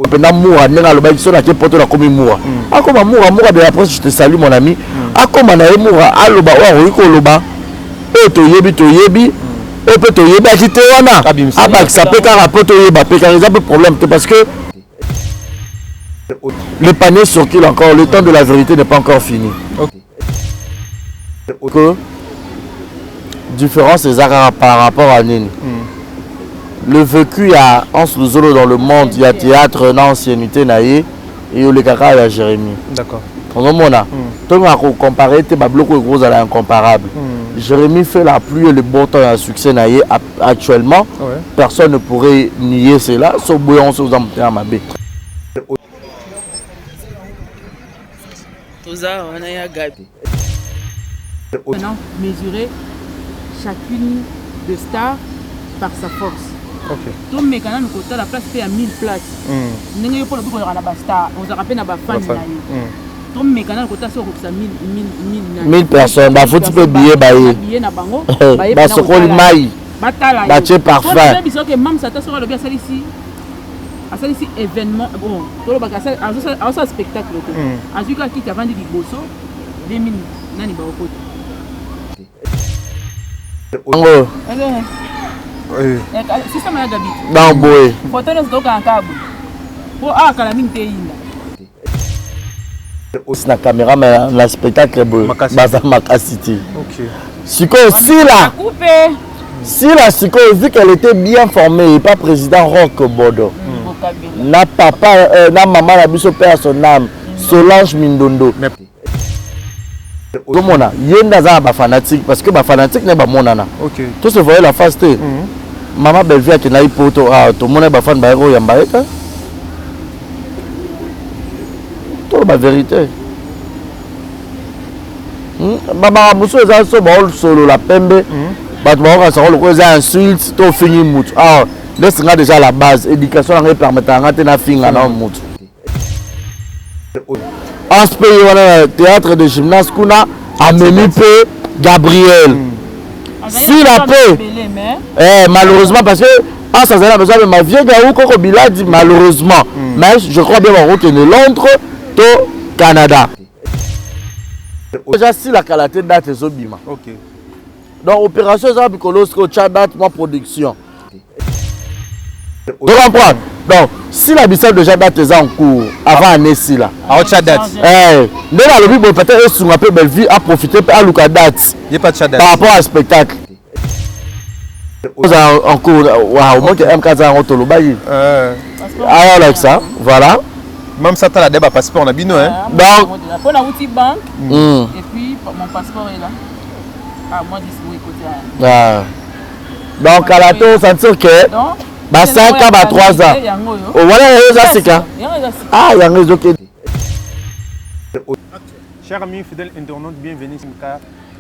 Pendant moura nenga le baïso na poto na komi moura. A comme moura de la presse, je te salue mon ami. A comme na moura a loba wa ko loba. E to yebi. E peut to yebi a kité wana. A ba ça peut ka rapport to yeba pe ka exemple problème parce que le panier circule encore, le temps de la vérité n'est pas encore fini. Que différence par rapport à Nini. Le vécu à Hans Luzolo dans le monde, il y a théâtre, ancienneté, et le caca, il y a Jérémie. D'accord. On a comparé, tes blocs gros à l'incomparable. Jérémie fait la pluie et le bon temps à succès actuellement. Personne ne pourrait nier cela, sauf bouillon sous un mabé. Maintenant, mesurer chacune de stars par sa force. Donc, mais quand même, la place fait à 1000 places. Nous n'avons pas le droit de la star. On se rappelle à la fan. Donc, mais quand même, ça 1000 personnes. Il faut que tu peux billet. Bah, ce qu'on maille. Bah, tu es parfait. Même ça, tu as ici. À ça ici événement bon tout le bagage à ça spectacle à celui qui a vendu du bosso 2000 nani ba okoti système ya gabi dans boy photo les donc en câble pour kala mingi te inda na caméra mais la spectacle baza makasiti OK siko sila sila siko vu qu'elle était bien formée et pas président Rock Bodo. Na papa, na maman la biso père son âme, Solange Mindondo. Comme on a, yenda za ba fanatique parce que ba fanatique n'est pas monana. OK. Tout se voyait la face té. Maman belle-vie qui n'a eu poto ah tout monde ba fan ba ro yambaeka. Tout la vérité. Baba muso za so ba solo la pembe. Ba tu ba ça le ça insulte to fini mout. Ah laisse-moi déjà la base. Éducation on permettre de na finga na mout. En ce pays on a théâtre de gymnase kuna a menu peu Gabriel. Si la paix malheureusement parce que ah ça a besoin de ma vieille gaou koko biladi malheureusement. Mais je crois bien que de Londres to Canada. Déjà si la qualité date est obima. OK. Donc opération ça bicolo ce date ma production. Tu comprends? Donc, si la bicelle déjà date en cours, avant l'année si là. À autre date. Dès la lobby, peut-être sur un peu belle vie à profiter à l'ouka date. Il n'y a pas de date. Par rapport à spectacle. En cours, waouh, moi qui aime quand ça rentre au bail. Alors, avec ça, voilà. Même ça, tu as la débat passeport, on a bino, hein. Donc, pour la outil banque, et puis mon passeport est là. Ah, moi, je suis côté. Donc, à la tour, ça veut dire que. Bah 5 ans, bah 3 ans. Oh voilà, c'est ça. Ah, il y a un réseau qui. Chers amis fidèles internautes, bienvenue sur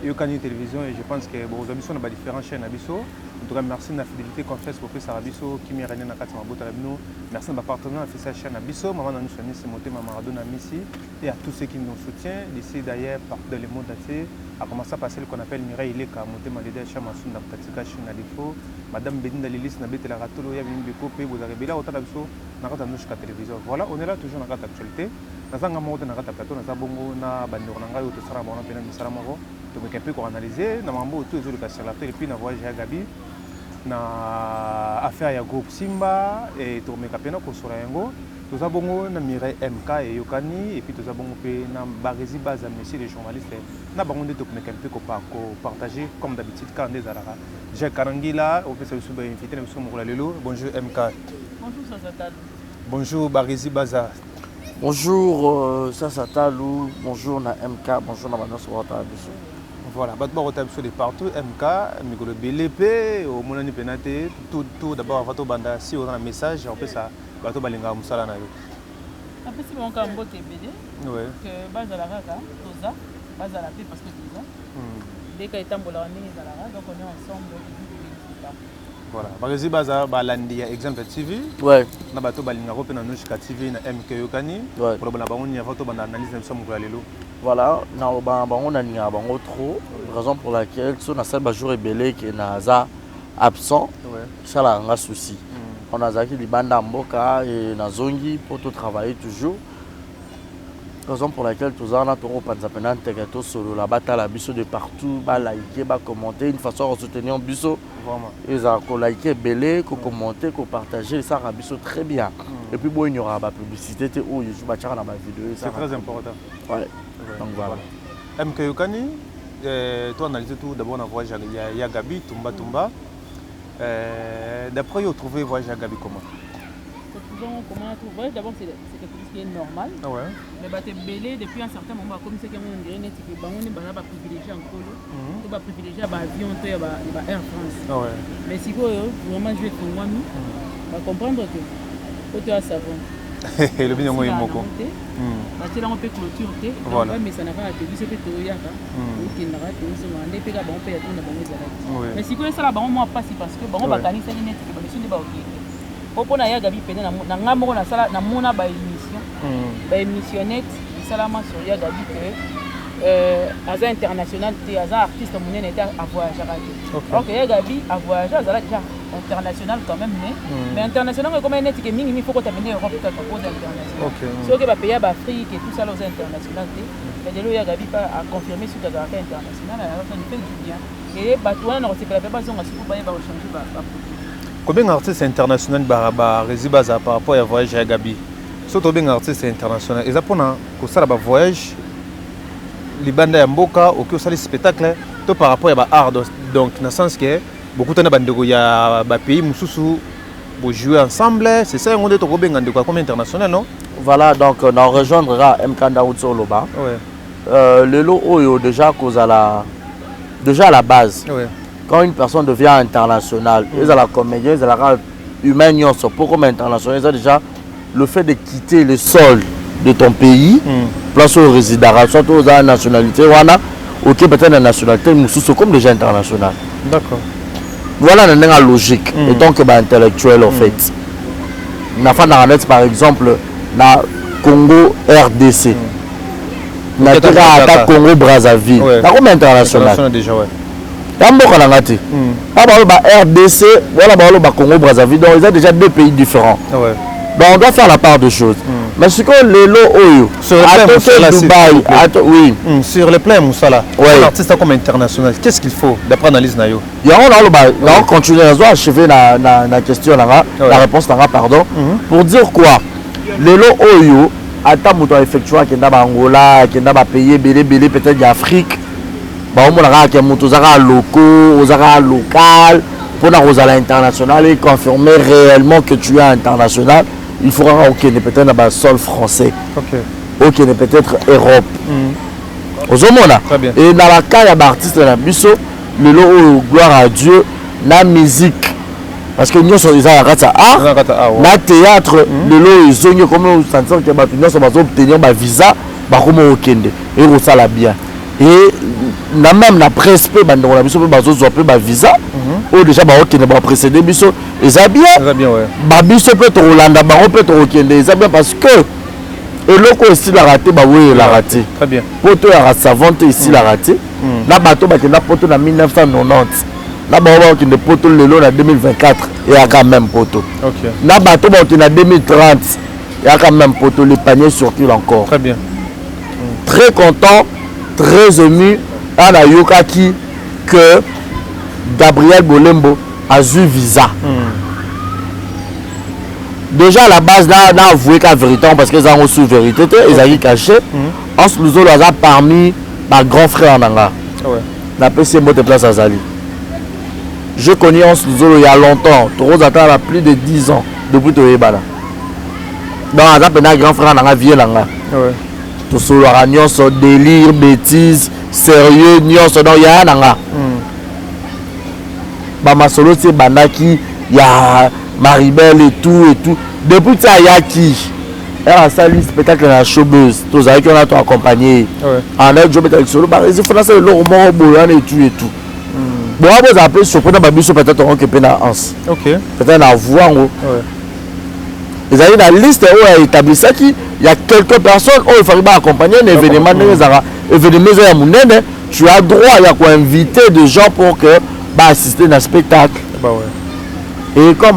Yokani Télévision et je pense que vous avez sur différentes chaînes Abisso. En tout cas, merci de la fidélité confiance pour faire Abisso qui m'est régné dans la merci de ma partenaire fait sa chaîne Abisso. Maman nous soigne c'est monté Maman Maradona Messi et à tous ceux qui nous soutiennent d'ici d'ailleurs partout dans le monde entier. A commencé à passer ce qu'on appelle Mireille Leka monté Malida Chamasoun dans Tatika Chine à défaut. Madame Bédine Lilis n'a bête la ratolo ya vini beko pe vous avez là autant d'Abisso dans la télévision. Voilà, on est là toujours dans la actualité. Dans un moment dans la plateau dans bongo na bandor na ngai to sara bona pena misala mako to me kepe ko analyser na mambo tout ezolu ka sur la télé puis na voyage ya Gabi na affaire ya groupe Simba et to me kapena ko sura yango to za bongo na Mireille MK et Yokani et puis to za bongo pe na Barezi Baza monsieur les journalistes na bango de to me kepe ko partager comme d'habitude quand des alara Jacques Karangila on peut se souba inviter na biso mokola lelo bonjour MK bonjour Sazatal bonjour Barezi Baza. Bonjour, ça Talou, bonjour na MK, bonjour na Manos Rota. Voilà, battement Rota de partout, MK, Micro BLP, au Monani Penate, tout d'abord avant tout banda si on a un message, on peut ça, bateau balinga musala na yo. Après si mon cambo te BD, ouais. Que base à la raka, toza, base à la paix parce que toza. Dès qu'il est en bola on est à la raka, donc on est ensemble donc voilà, Barezi Baza balandi exemple TV. Ouais. Na bato balinga ko pe na Nushka TV na MK Yokani. Ouais. Pour la bango nya photo banda analyse na somo lelo. Voilà, na bango na nya bango trop, raison pour laquelle so na salle ba jour rebellé que na za absent. Ouais. Ça là un souci. on a zaki libanda mboka et nazongi pour tout travailler toujours. Raison pour laquelle tous en a pour panzapena tegato solo la bataille biso de partout, ba liker, ba commenter, une façon de soutenir biso. Vraiment. Ils ont liké, belé, ko commenter, ko partager, ça rend biso très bien. Et puis bon, il y aura la publicité où je vais dans ma vidéo. C'est très important. Ouais. Donc voilà. MK Yokani, toi analyser tout d'abord on a voyagé à Gabi, Tumba. D'après vous trouvez voyage à Gabi comment? Comment trouver? D'abord c'est quelque chose qui est normal. Ah ouais. Mais bah t'es belé depuis un certain moment comme c'est qu'on dirait net que bah on est pas privilégié en colo. On va privilégier bah avion toi bah Air France. Ah ouais. Mais si quoi vraiment je vais pour moi nous va comprendre que faut te savon. Le bien moi moko. Bah tu là on peut clôture té. Voilà. Mais ça n'a pas été c'est peut toyaka. OK na raté on se mande pe ga bon pe ya tuna bango zala. Mais si quoi ça là bah moi pas si parce que bah on va kanisa net que bah ne pas OK. Pour na ya Gabi pene na ngamoko na sala na mona ba émission ba émissionnette salama sur ya Gabi que aza international té aza artiste monene était à voyager donc ya Gabi à voyager azala déjà international quand même mais international comme net que mingi il faut que tu amènes Europe pour cause international so que ba pays ba Afrique et tout ça là aux international té mais de ya Gabi pas à confirmer sur la carrière internationale alors ça nous fait du bien et ba toi na c'est pas pas son asi pour ba changer ba. Combien d'artistes internationaux résident par rapport à voyage à Gabi? Surtout bien artistes internationaux. Et ça pour que ça va voyage, les bandes à Mboka ou que ça les spectacles, tout par rapport à art. Donc dans le sens que beaucoup de bandes il y a pays mususu pour jouer ensemble. C'est ça on est au bien comme international non? Voilà donc on rejoindra Mkanda Utsoloba. Ouais. Le lot oyo déjà cause à la base. Ouais. Quand une personne devient internationale, ils ont la comédien, ils ont la humaine, pour comme international, ils ont déjà le fait de quitter le sol de ton pays, place au résident, soit aux nationalités, ou qui peut-être une nationalité, nous sommes comme déjà international. D'accord. Voilà la logique, et donc intellectuel en fait. N'a pas par exemple, na Congo RDC, na Congo Brazzaville, na comme international déjà ouais. RDC, voilà Congo Brazzaville, donc ils ont déjà deux pays différents. Ouais. Donc on doit faire la part des choses. Mais ce que les lots Oyo, Dubaï, oui. Sur le plan Moussala, un artiste comme international, qu'est-ce qu'il faut d'après l'analyse Nayo? On continue à achever la question, la réponse, pardon, pour dire quoi? Les lots Oyo, attends, on doit effectuer qu'il y a Angola, qu'il y a pays belé peut-être d'Afrique. On a locaux, local, pour la international et confirmer réellement que tu es international, il faudra peut-être dans le sol français. Ok, peut-être Europe. Et dans la cas d'artiste de la Bisso, le lot gloire à Dieu, la musique. Parce que nous sommes des artistes art, la théâtre, le lot ils ont comme nous sentons que nous sommes obtenir un visa, comme au Kende et au Salabia. Et même la presse peut un visa ou déjà précédé biso et ça bien biso peut Rolanda peut bien parce que et l'autre ici la raté la raté très bien poto ya savante ici la raté na bateau bakenda poto na 1990 na bato bakende poto lelo na 2024 et a quand même poto na bateau bakenda 2030 et a quand même poto les paniers circulent encore très bien très content, très ému à la Yokaki que Gabriel Bolembo a eu visa. Déjà à la base, là, on a avoué qu'à vérité, parce qu'ils ont reçu vérité, ils ont caché. En ce nous avons parmi ma grand frère en Anga. La PC Mote Place Azali. Je connais Hans Luzolo il y a longtemps. Toros attend à plus de 10 ans depuis Toyebala. Donc, on a un grand frère en Anga, vieux Anga. Tout solo nyonso délire bêtise sérieux nyonso donc ya nanga ba masolo c'est bandaki ya Maribel et tout depuis ça yaki elle a sali spectacle na showbiz tous avec on a tout accompagné en a job avec solo ba il faut lancer le mot boyan et tout bon vous appelez surprenant ba biso peut-être on que pena ans peut-être la voix ils avaient la liste où il a établi ça qu'il y a quelques personnes où il fallait accompagner un événement tu as droit à inviter des gens pour que assister à un spectacle et comme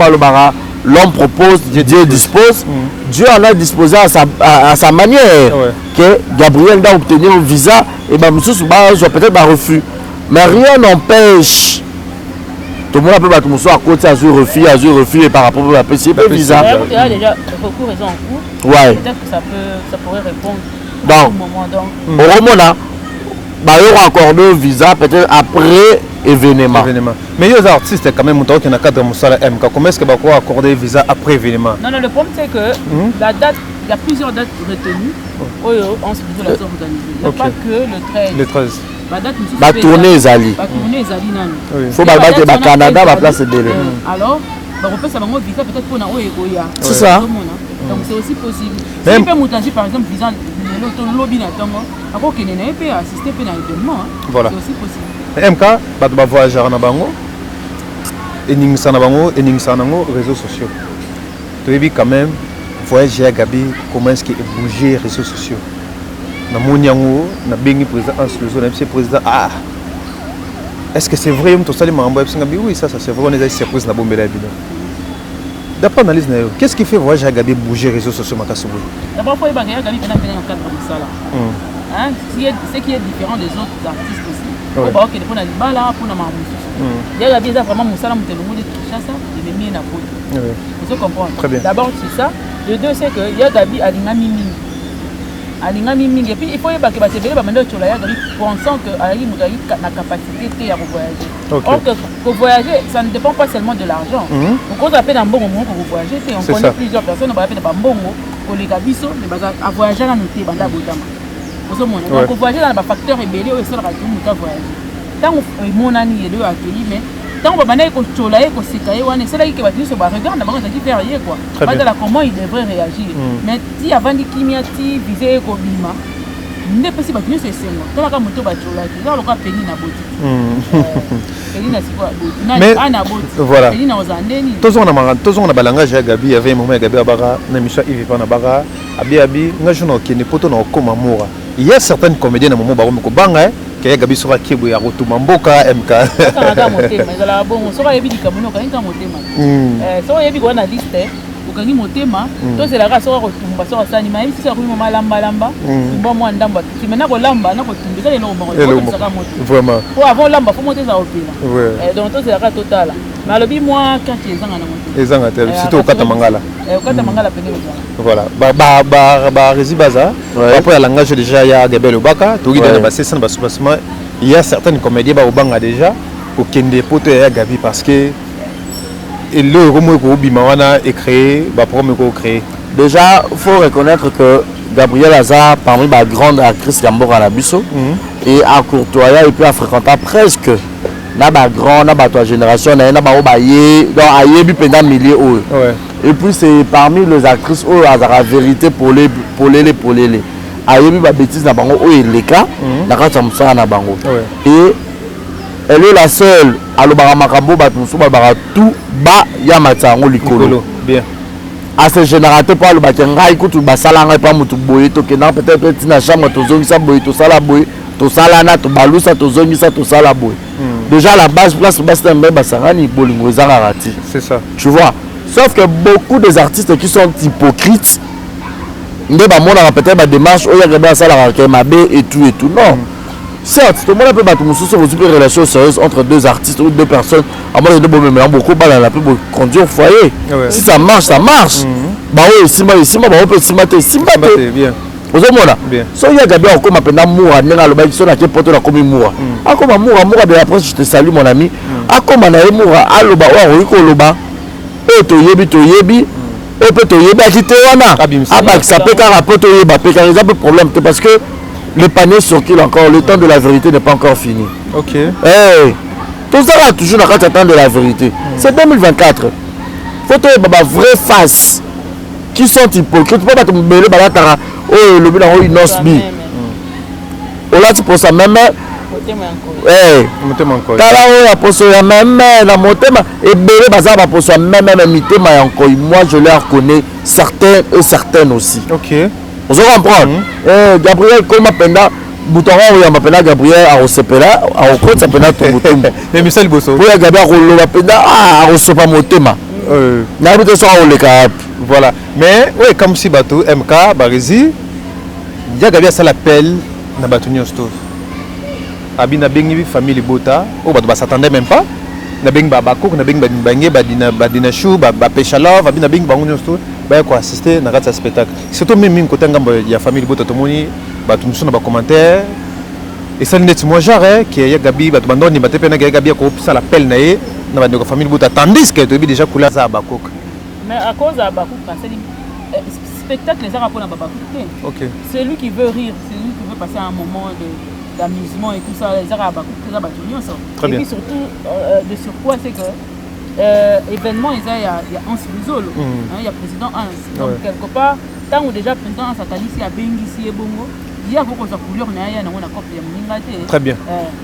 l'homme propose, Dieu dispose. Dieu en a disposé à sa manière. Que Gabriel doit obtenir un visa et peut-être un refus. Mais rien n'empêche. Tout le monde peut battre à côté, à refus et par rapport à la PC, visa. Il y a déjà beaucoup de raisons en cours. Ouais. Peut-être que ça pourrait répondre donc, à ce moment. Au moment il y aura accordé un visa peut-être après événement. Mais les artistes, quand même, qui ont un cadre de MK, comment est-ce que vous accorder un visa après événement? Non, le problème c'est que la date, il y a plusieurs dates retenues. En ce qui est organisée. Il n'y a pas que le 13. Le 13. La tournée Zali. Il faut que le Canada va placer délai. Alors, on peut savoir visa peut-être pour Oya. C'est ça. Donc c'est aussi possible. Si on peut monter par exemple visa le lobby na tongo, après que ne peut assister à un événement. Voilà. C'est aussi possible. MK, va voyager na bango. Et n'ingsa na bango, et n'ingsa na bango réseaux sociaux. Tu as quand même voyager à Gabi, comment est-ce qu'il bouger les réseaux sociaux. Na moniango, na bengi président Ansluzo, na monsieur président est-ce que c'est vrai que tout ça les membres oui ça c'est vrai on est des surprises na bombela bino. D'après l'analyse, qu'est-ce qui fait voyager à Gabi bouger les réseaux sociaux Makasubu? D'abord, il faut que Gabi vienne en cadre de ça. Ce qui est différent des autres artistes aussi. Il faut que les gens aient là pour nous montrer. Gabi est vraiment mon salam de l'homme de Kinshasa et de Mien à Pôle. Vous comprenez? D'abord, c'est ça. Le deux, c'est que Gabi a l'ingami. Et puis il faut que Gabi pensant que Gabi a la capacité à voyager. Or que pour voyager, ça ne dépend pas seulement de l'argent. Quand on appelle un bon moment pour voyager, on connaît plusieurs personnes, on va appeler un bon moment pour les gabisos, à voyager dans nos pays, donc pour voyager dans les facteurs ébélés, on va voyager. Tant que mon ami est deux accueillis, mais tant qu'on va c'est là qu'il va dire regarde, faire rien quoi. Comment il devrait réagir. Mais si avant de Kimiati, viser Kobima, ne peut pas tenir ce signe. Quand la moto va chola, il va le payer na boti. Mais voilà. Tous on a balangage à Gabi, il y avait un moment à Gabi Abara, Namisha Ivi Panabara, Abi, Najuno qui n'est pas comme amour. Il y a certaines comédiens à un moment où Banga, qui a Gabi Sora Kibu, à Rotumamboka, MK. Okangi motema to c'est la race au retumba so asani mai si ça rumo malamba lamba tumba mo ndamba kimena ko lamba na ko tumbisa le no mo vraiment pour avant lamba faut monter ça au pila donc to c'est la race totale mais alobi moi quand ils ont na moto ils ont tel surtout au Katamangala pene voilà ba rési baza après la langage déjà ya Gabel Obaka to guide ba c'est ça ba soubassement il y a certaines comédies ba obanga déjà au kende poto ya Gabi parce que et le romo est créé, déjà, il faut reconnaître que Gabriel Hazard, parmi les grandes actrices Yambora Nabiso, et à Courtoya, et puis à fréquenter presque la grande génération, donc pendant milliers. Et puis c'est parmi les actrices où la vérité pour les. Ayebi ba bêtise na bango o eleka na kati musala na bango. Et elle est la seule à l'obara makambo batumsu ba tout ba ya matango likolo. Bien. À ce générateur pas le bakenga ikutu basalanga pa mutu boye to kena peut-être na chambre to zongisa boye to sala boye to sala na to balusa to zongisa to sala boye. Déjà la base place basta mbe basangani bolingo ezanga rati. C'est ça. Tu vois. Sauf que beaucoup des artistes qui sont hypocrites ne ba mona peut-être ba démarche o ya reba sala ka mabe et tout non. Certes, tout le monde peut battre une relation sérieuse entre deux artistes ou deux personnes. À moi, je me beaucoup de la pour conduire au foyer. Si ça marche, ça marche. Bah oui, si on peut si bien. Vous avez bien. Si il y a Gabi encore maintenant moura, n'enga le bail sur la porte la comme moura. Ah comme moura de la presse, je te salue mon ami. Ah comme on a moura, allo ba wa riko loba. Et to yebi. Et peut to yebi akite wana. Ah bah ça peut car rapport to yeba, peut car il y a pas de problème parce que le panier circule encore, le temps de la vérité n'est pas encore fini. Ok. Hey, tout ça là toujours dans le temps de la vérité. C'est 2024. Faut que les vraies faces qui sont hypocrites. Tu peux pas te mêler balatara. Oh le bilan il n'ose bi. Oh là tu penses ça même. Hey. Motema encore. Kala oh la pense ya même la motema et belé baza ba pense même mitema encore. Moi je les reconnais certains et certaines aussi. Ok. Vous comprenez? Gabriel, comme Penda, Bouton, il m'appelle Gabriel à Osepela, à Okot, ça peut être ton bouton. Mais Michel Bosso. Oui, Gabriel, Penda, à Osopa Motema. Voilà. Mais, oui, comme si Batou, MK, Barizi, il y a Gabi à ça l'appel na Batou Nyonsto. Abina Bengi, famille Bota, oh, Batou s'attendait même pas. Na Bengi Babako, na Bengi Bangé, Badina Chou, Bapéchalov, Abina Bengi Bango Nyonsto, bah, quoi, assister à ce spectacle. Surtout même quand il y a famille Bota, tout le monde, Batou nous dans les commentaires. Et ça, c'est moi, genre, qui est Gabi, Batou Bandoni, Batou Pena Gabi, qui a l'appel naé. Dans la famille Bouta, tandis que tu as déjà coulé à Bakouk. Mais à cause de Bakouk, c'est le spectacle, les arts pour Bakouk. C'est lui qui veut rire, c'est lui qui veut passer un moment d'amusement et tout ça. Les arts à Bakouk, les arts à et puis surtout, de surcroît, c'est que événement, il y a Hans Rizolo, il y a président Hans. Donc, quelque part, tant que déjà président Hans a qualifié à Bengissi et Bongo, il y a beaucoup de couleurs, très bien.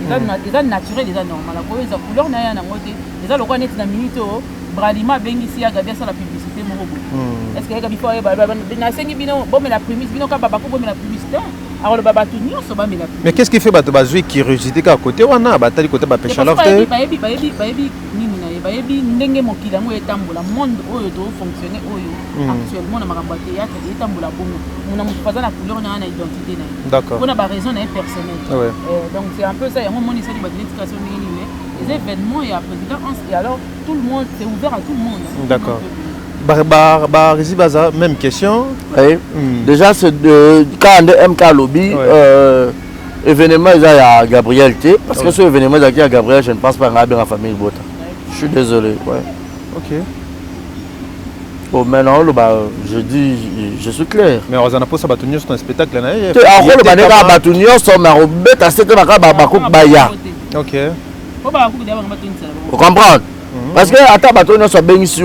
Les arts naturels, les arts normaux. Les couleurs, les arts locaux, les arts minito, Bralima, Bengissi, a gagné ça la publicité. Est-ce qu'il y a des fois, la publicité? Alors le baba tout n'y a pas. Mais qu'est-ce qui fait que tu as joué curiosité à côté ou à côté de Bapéchalov? Ndenge mokili yango etambola monde oyo to fonctionner oyo actuellement na makambo ya théâtre etambola bongo mona moto paza na couleur na identité na d'accord pour na ba raison na personnelle donc c'est un peu ça yango moni ça di ba éducation ndenge ni les événements et à président et alors tout le monde c'est ouvert à tout le monde d'accord Barizi Baza même question déjà c'est de quand MK lobby événement il y a Gabriel T parce que ce événement il y a Gabriel je ne pense pas à la famille Bota. Je suis désolé, ouais. Ok. Bon, maintenant, je dis, je suis clair. Mais on a posé Batounios dans un spectacle. Ok. Vous comprenez? Parce que, attends, Batounios a bien ici,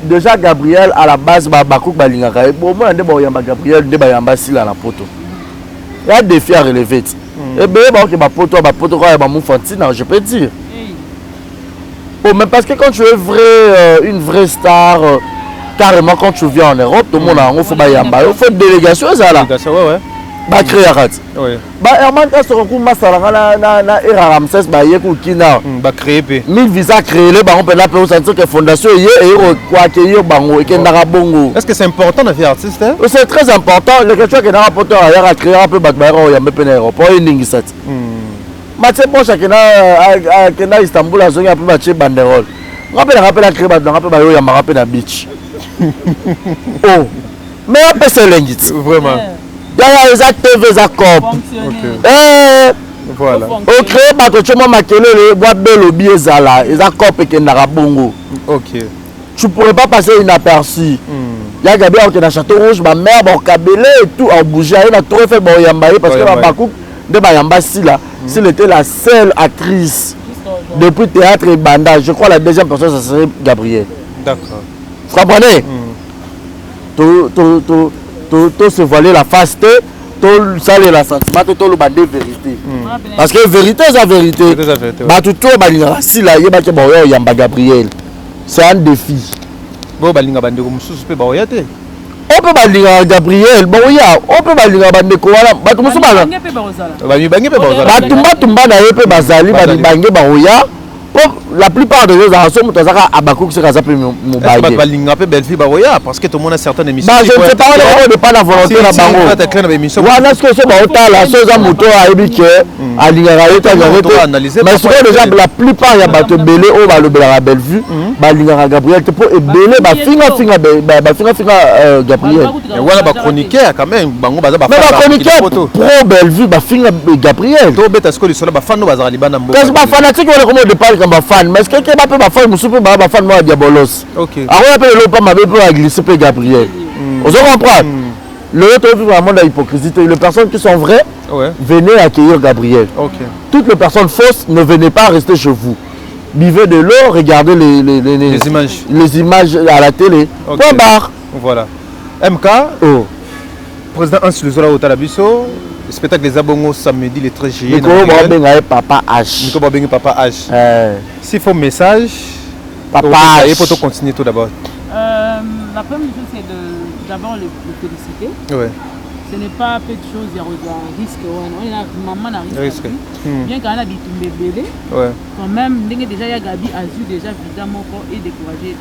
déjà, Gabriel, à la base, Bakouk Balingaka. Bon, moi, je suis Gabriel, je suis la poto. Il y a des défis à relever. Et bien, je peux dire. Oh, mais parce que quand tu es une vraie star, carrément quand tu viens en Europe, tout le monde a il faut une délégation, ça là. Bah, créer à rat. Bah, Herman, quand tu rencontres Massalanga, na Era Ramsès, bah, il y a Koukina. Bah, créer. 1000 visas créés, bah, on peut l'appeler au centre de fondation, il y a quoi accueillir, bango, et qu'il y a bongo. Est-ce que c'est important de faire artiste? C'est très important. Le question que n'a rapporté à créer un peu, bah, il y a même pas d'aéroport, il y a une ligne. Mathieu Bosch à Istanbul a zongé un peu Mathieu Banderole. Rappelle à créer il y a rappelé la beach. Oh, mais après c'est l'ingit. Vraiment. Il y a les acteurs, les accords. Voilà. Au créer bateau, tu m'as maquillé les boîtes de lobby et zala, les accords et qu'il n'a bongo. Ok. Tu pourrais pas passer inaperçu. Il y a Gabriel qui est dans Château Rouge, ma mère, mon cabelé et tout en bouger. Il a trop fait bon yambaye parce que ma bakou de Bayamba si là. S'il était la seule actrice depuis théâtre et bandage, je crois la deuxième personne, ça serait Gabriel. D'accord. Vous comprenez? Tout se voiler la face, tout saler la sentiment, tout le bandé vérité. Parce que vérité, c'est la vérité. Si là, il y a Gabriel. C'est un défi. Bon, on peut balinga Gabriel, bon ya, on peut balinga bandeko wala, batu musu bala. Batumba na yepe bazali balinga baoya. La plupart des gens sont mutazaka abakouk se kaza pe mubaye. Balinga pe belle fille baoya parce que tout le monde a certaines émissions. Je ne sais pas de pas la volonté na bango. Wana ce que c'est baota la chose moto a ebike alinga yeta yete. Mais c'est déjà la plupart ya bato belé o ba le bela belle vue, balinga Gabriel te pour ebele ba finga Gabriel. Et voilà ba chroniqueur quand même bango baza ba. Mais ba chroniqueur pro belle vue ba finga Gabriel. To beta ce que le solo ba fan no bazali bana mbo. Parce que ba fanatique wala comment de parler comme ba fan, mais est-ce que ba pe ba fan musu pe ba fan moi diabolos. OK. Alors pe le pas ma be pour glisser pe Gabriel. Vous comprenez? Le autre vraiment de l'hypocrisie, les personnes qui sont vraies, venez accueillir Gabriel. Okay. Toutes les personnes fausses, ne venez pas rester chez vous. Buvez de l'eau, regardez les images à la télé. Okay. Point barre. Voilà. MK, président Hans Luzola au Talabiso, le spectacle des Abongos samedi le 13 juillet. Nico Bobenga Papa H. Nico Bobenga Papa H. S'il faut message, Papa H. Il faut continuer tout d'abord. La première chose, c'est d'abord le féliciter. Ouais. ce n'est pas peu de choses, il y a un risque. On est là, maman n'a risque. Bien qu'on a des bébés, quand même, déjà, il y a Gabi Azur, déjà, évidemment, et découragé.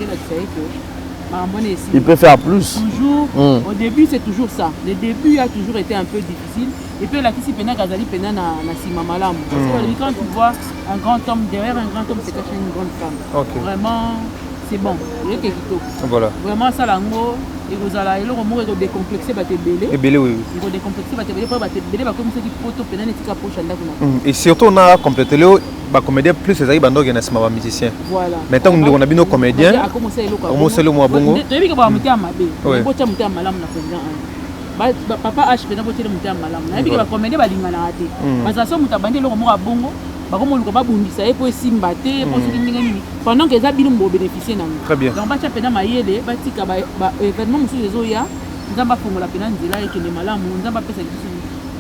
Il peut faire plus. Toujours, au début, c'est toujours ça. Le début a toujours été un peu difficile. Et puis, là, ici, Pena Gazali, Pena Nassima Malam. Parce que quand tu vois un grand homme, derrière un grand homme, c'est caché une grande femme. Vraiment, c'est bon. Voilà. Vraiment, ça, l'ango. Et vous allez le décomplexer, bah, t'es belé. Et belé, oui. Il faut décomplexer, bah, t'es belé, bah, t'es belé, bah, comme ça, tu peux te pénaliser, tu peux et surtout, on a complété le comédien plus les aïe bando gagnent ma musicien. Voilà. Maintenant, on a bien nos comédiens. A commencé le mois bongo. Tu as vu que va monter à ma bé. On peut monter à malam na président. Papa H péna monter à malam. Na bi que va comédien va linga na raté. Parce que ça monte à bande le mois bongo. Ba comme on va bundisa et pour simbaté pour ce qui pendant que ça bilum bénéficier na. Très bien. Donc ba cha péna mayele ba tika ba événement musu les oya. Nzamba fongola péna nzela et que les malam nzamba pesa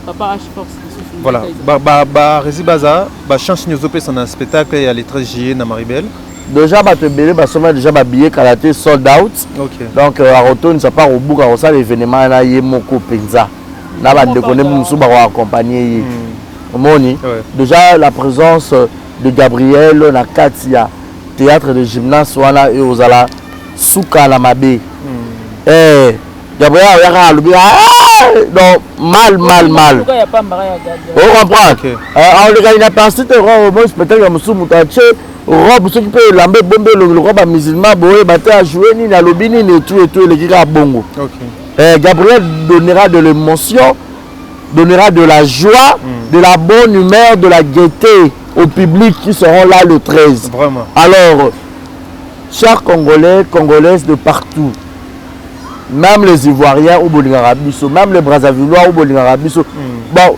Papa H Fox. Voilà, Rési Baza, chance nous opérer un spectacle à le 13 juillet à Maribel. Déjà, je vais déjà billet karaté sold out. Donc, à retourner, ça part au bout, à ça l'événement là, il y a Moko Penza. Là, on va connaître Moussou va accompagner. Déjà, la présence de Gabriel, on a Katia, théâtre de gymnase, voilà, et aux ala Souka la Mabé. Gabriel, donc mal. On comprend. Il a pensé que le spectacle de Moussou Moutaché, robe, ceux qui peuvent l'embêter, bomber le robe musulman, boé, battre à jouer, ni la lobby, ni tout, les gars bongo. Gabriel donnera de l'émotion, donnera de la joie, de la bonne humeur, de la gaieté au public qui seront là le 13. Vraiment. Alors, chers Congolais, Congolaises de partout, même les Ivoiriens ou Bolingarabiso, même les Brazzavillois ou Bolingarabiso. Bon,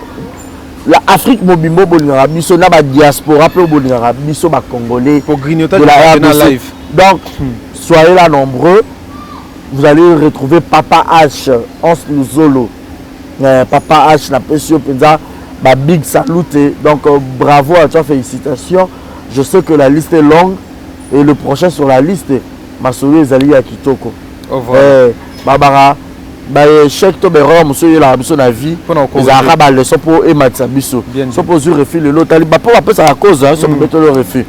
l'Afrique Mobimbo Bolingarabiso, n'a pas diaspora pour Bolingarabiso, pas Congolais. Pour grignoter de la live. Donc, soyez là nombreux. Vous allez retrouver Papa H, Hans Luzolo. Papa H, la Pesio Penza, big salut. Donc, bravo à toi, félicitations. Je sais que la liste est longue et le prochain sur la liste, Masolo Zali à Kitoko. Barbara, chèque to bero monsieur la biso na vie ezaka ba leçon pour ematisa biso so pour zu refus le lot tali ba pour apesa la cause so pour mettre le refus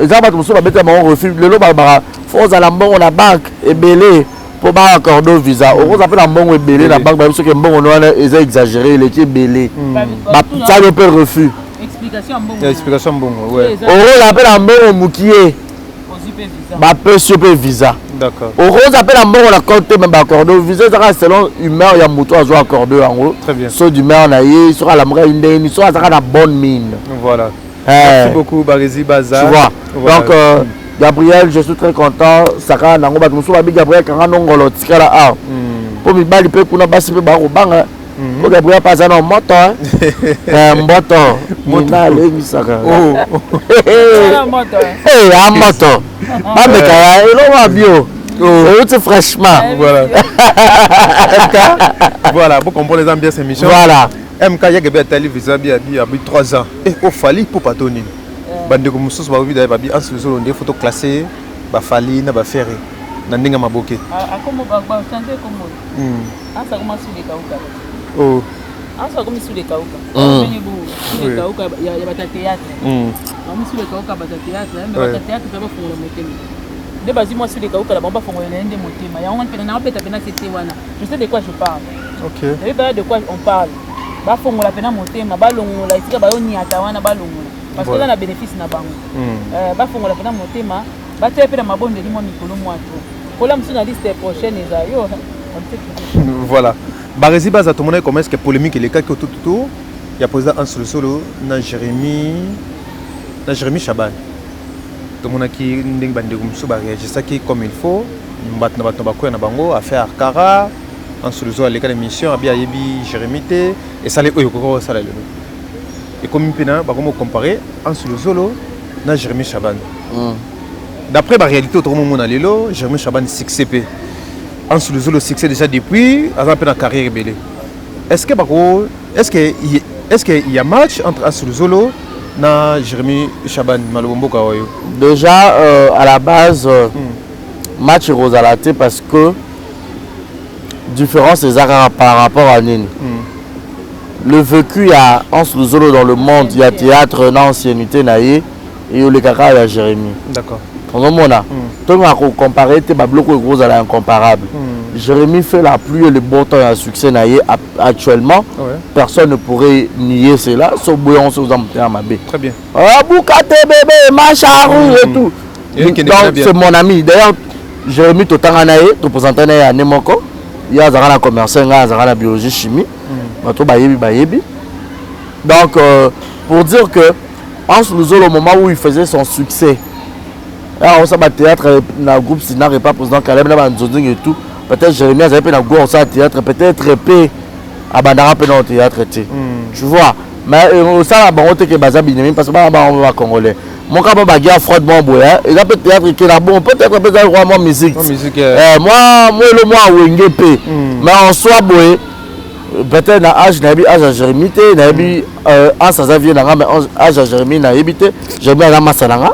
ezaka ba muso ba beta ba refus le lot Barbara faut za la mbongo na banque ebelé pour ba accorder visa on appelle la mbongo ebelé la banque ba biso ke mbongo no wana eza exagéré il est ebelé ba ça le peut refus explication mbongo ouais on appelle la mbongo mukié ba peut super visa. D'accord. Au rose appelle un bon on a compté même accordé visa ça selon humeur il y a moto à jouer accordé en haut. Très bien. Soit d'humeur na yé soit la mère une soit ça la bonne mine. Voilà. Merci beaucoup Rési Baza. Tu vois. Voilà. Donc Gabriel je suis très content ça ka nango ba muso ba Gabriel kanga nongolo tikala a. Pour mi bali pe kuna basi pe ba robanga. Pour Gabriel pas ça non moto moto. Mona lengi saka. Oh. Moto. Un moto. Ah mais kaya il va bio. C'est fraîchement. Voilà. MK. Voilà, pour comprendre les ambiances émission. Voilà. MK il y a que Tali visa bien a 3 ans. Et au fali pour patoni. Bande comme sous ba vida ba bi en solo des photos classées, ba fali na ba ferré. Na ndinga maboke. Ah comme ba chanter comme. Ah ça commence sur les kauka. Oh. Ah ça comme sur les kauka. Sur les kauka il y a ba théâtre. Sur les kauka ba théâtre, mais ba théâtre peut pas faire le métier. De base moi sur les kauka la bomba font le ndé motema. Ya on peut na peta pena c'était wana. Je sais de quoi je parle. OK. Et bien de quoi on parle. Ba font la pena motema, ba longola itika ba yoni atawana ba longola. Parce que là na bénéfice na bango. Ba font la pena motema, ba te pena mabonde li mo mikolo mo ato. Pour la la liste prochaine eza yo. Voilà. Rési Baza tout le monde comment est-ce que polémique les cas que tout il y a posé un solo na Jérémy Chaban. Tout le monde qui nding bande comme ça ba réagir ça qui comme il faut mbat na bato ba ko na bango a faire Kara en solo les cas d'émission a bien yebi Jérémy té et ça les oyo ko ça le. Et comme pena ba comment comparer en solo na Jérémy Chaban. D'après la réalité tout le monde a lelo Jérémy Chaban 6CP. En sous le succès déjà depuis avant la carrière belé. Est-ce qu'il y a match entre Ansuluzolo et Jérémy Chaban Malobombo Kawayo? Déjà à la base match Rosalate parce que différence ezaka par rapport à nini. Le vécu ya Hans Luzolo dans le monde, il y a théâtre na ancienneté naie et le kaka ya Jérémy. D'accord. On mona. Tout va comparer tes babloko gros à l'incomparable. Jérémy fait la pluie et le bon temps à succès naie actuellement. Personne ne pourrait nier cela sauf bouillon sous un mabé. Très bien. Ah boukate bébé, macharou et tout. Donc c'est mon ami. D'ailleurs Jérémy totanga naie, tout présentant naie à Nemoko. Il y a un commerçant, il y a la biologie chimie. Donc, pour dire que Hans Luzolo, au moment où il faisait son succès, on s'est théâtre dans le groupe Sina Repa, président Caleb, et tout. Peut-être Jérémy avait fait un théâtre, peut-être épée à Bandara dans le théâtre. Tu vois, mais ça, on a que Baza Binemi parce que on va congolais. Mon cas, il y a Froid Bamboy, il y a peut-être théâtre qui est bon, peut-être vraiment musique. Moi, le mois où il est mais en soi, peut-être dans l'âge à Jérémy, en sa vie, mais âge à Jérémy, Jérémy a Massalanga.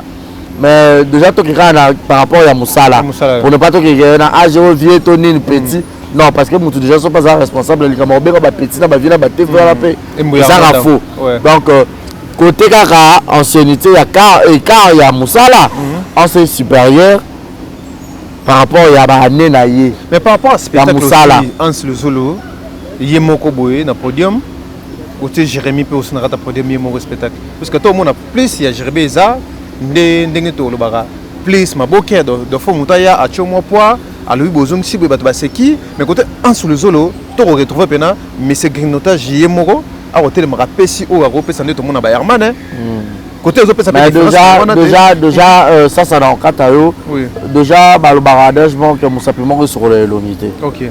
Mais déjà, par rapport à Moussala, pour ne pas qu'il y ait un âge vieux, Tony, petit. Non, parce que nous déjà ne sommes pas responsables, les camarades, les petits, les ça faux. Donc, côté Kaka, ancienneté, il y a Moussala, ancien supérieur. Par rapport à Nenaye. Mais par rapport à ce spectacle aussi, Hans Luzolo, il y a Moko Boye dans le podium. Côté Jérémy peut aussi dans le podium, il y a mon spectacle. Parce que tout le monde a plus, il y a Jérémy Eza, plus ma boquette de fond moutaya à Tchomo Poa, à Louis Bozong Sibu Batbaseki. Mais côté Hans Luzolo, tu aurais retrouvé Pena, mais c'est grignotage, il y a Moko. À côté de ma rapesi ou à Ropé, ça n'est tout le monde à Bayerman. Côté déjà ça dans le Katayo. Déjà le baradage que nous simplement sur l'unité. OK.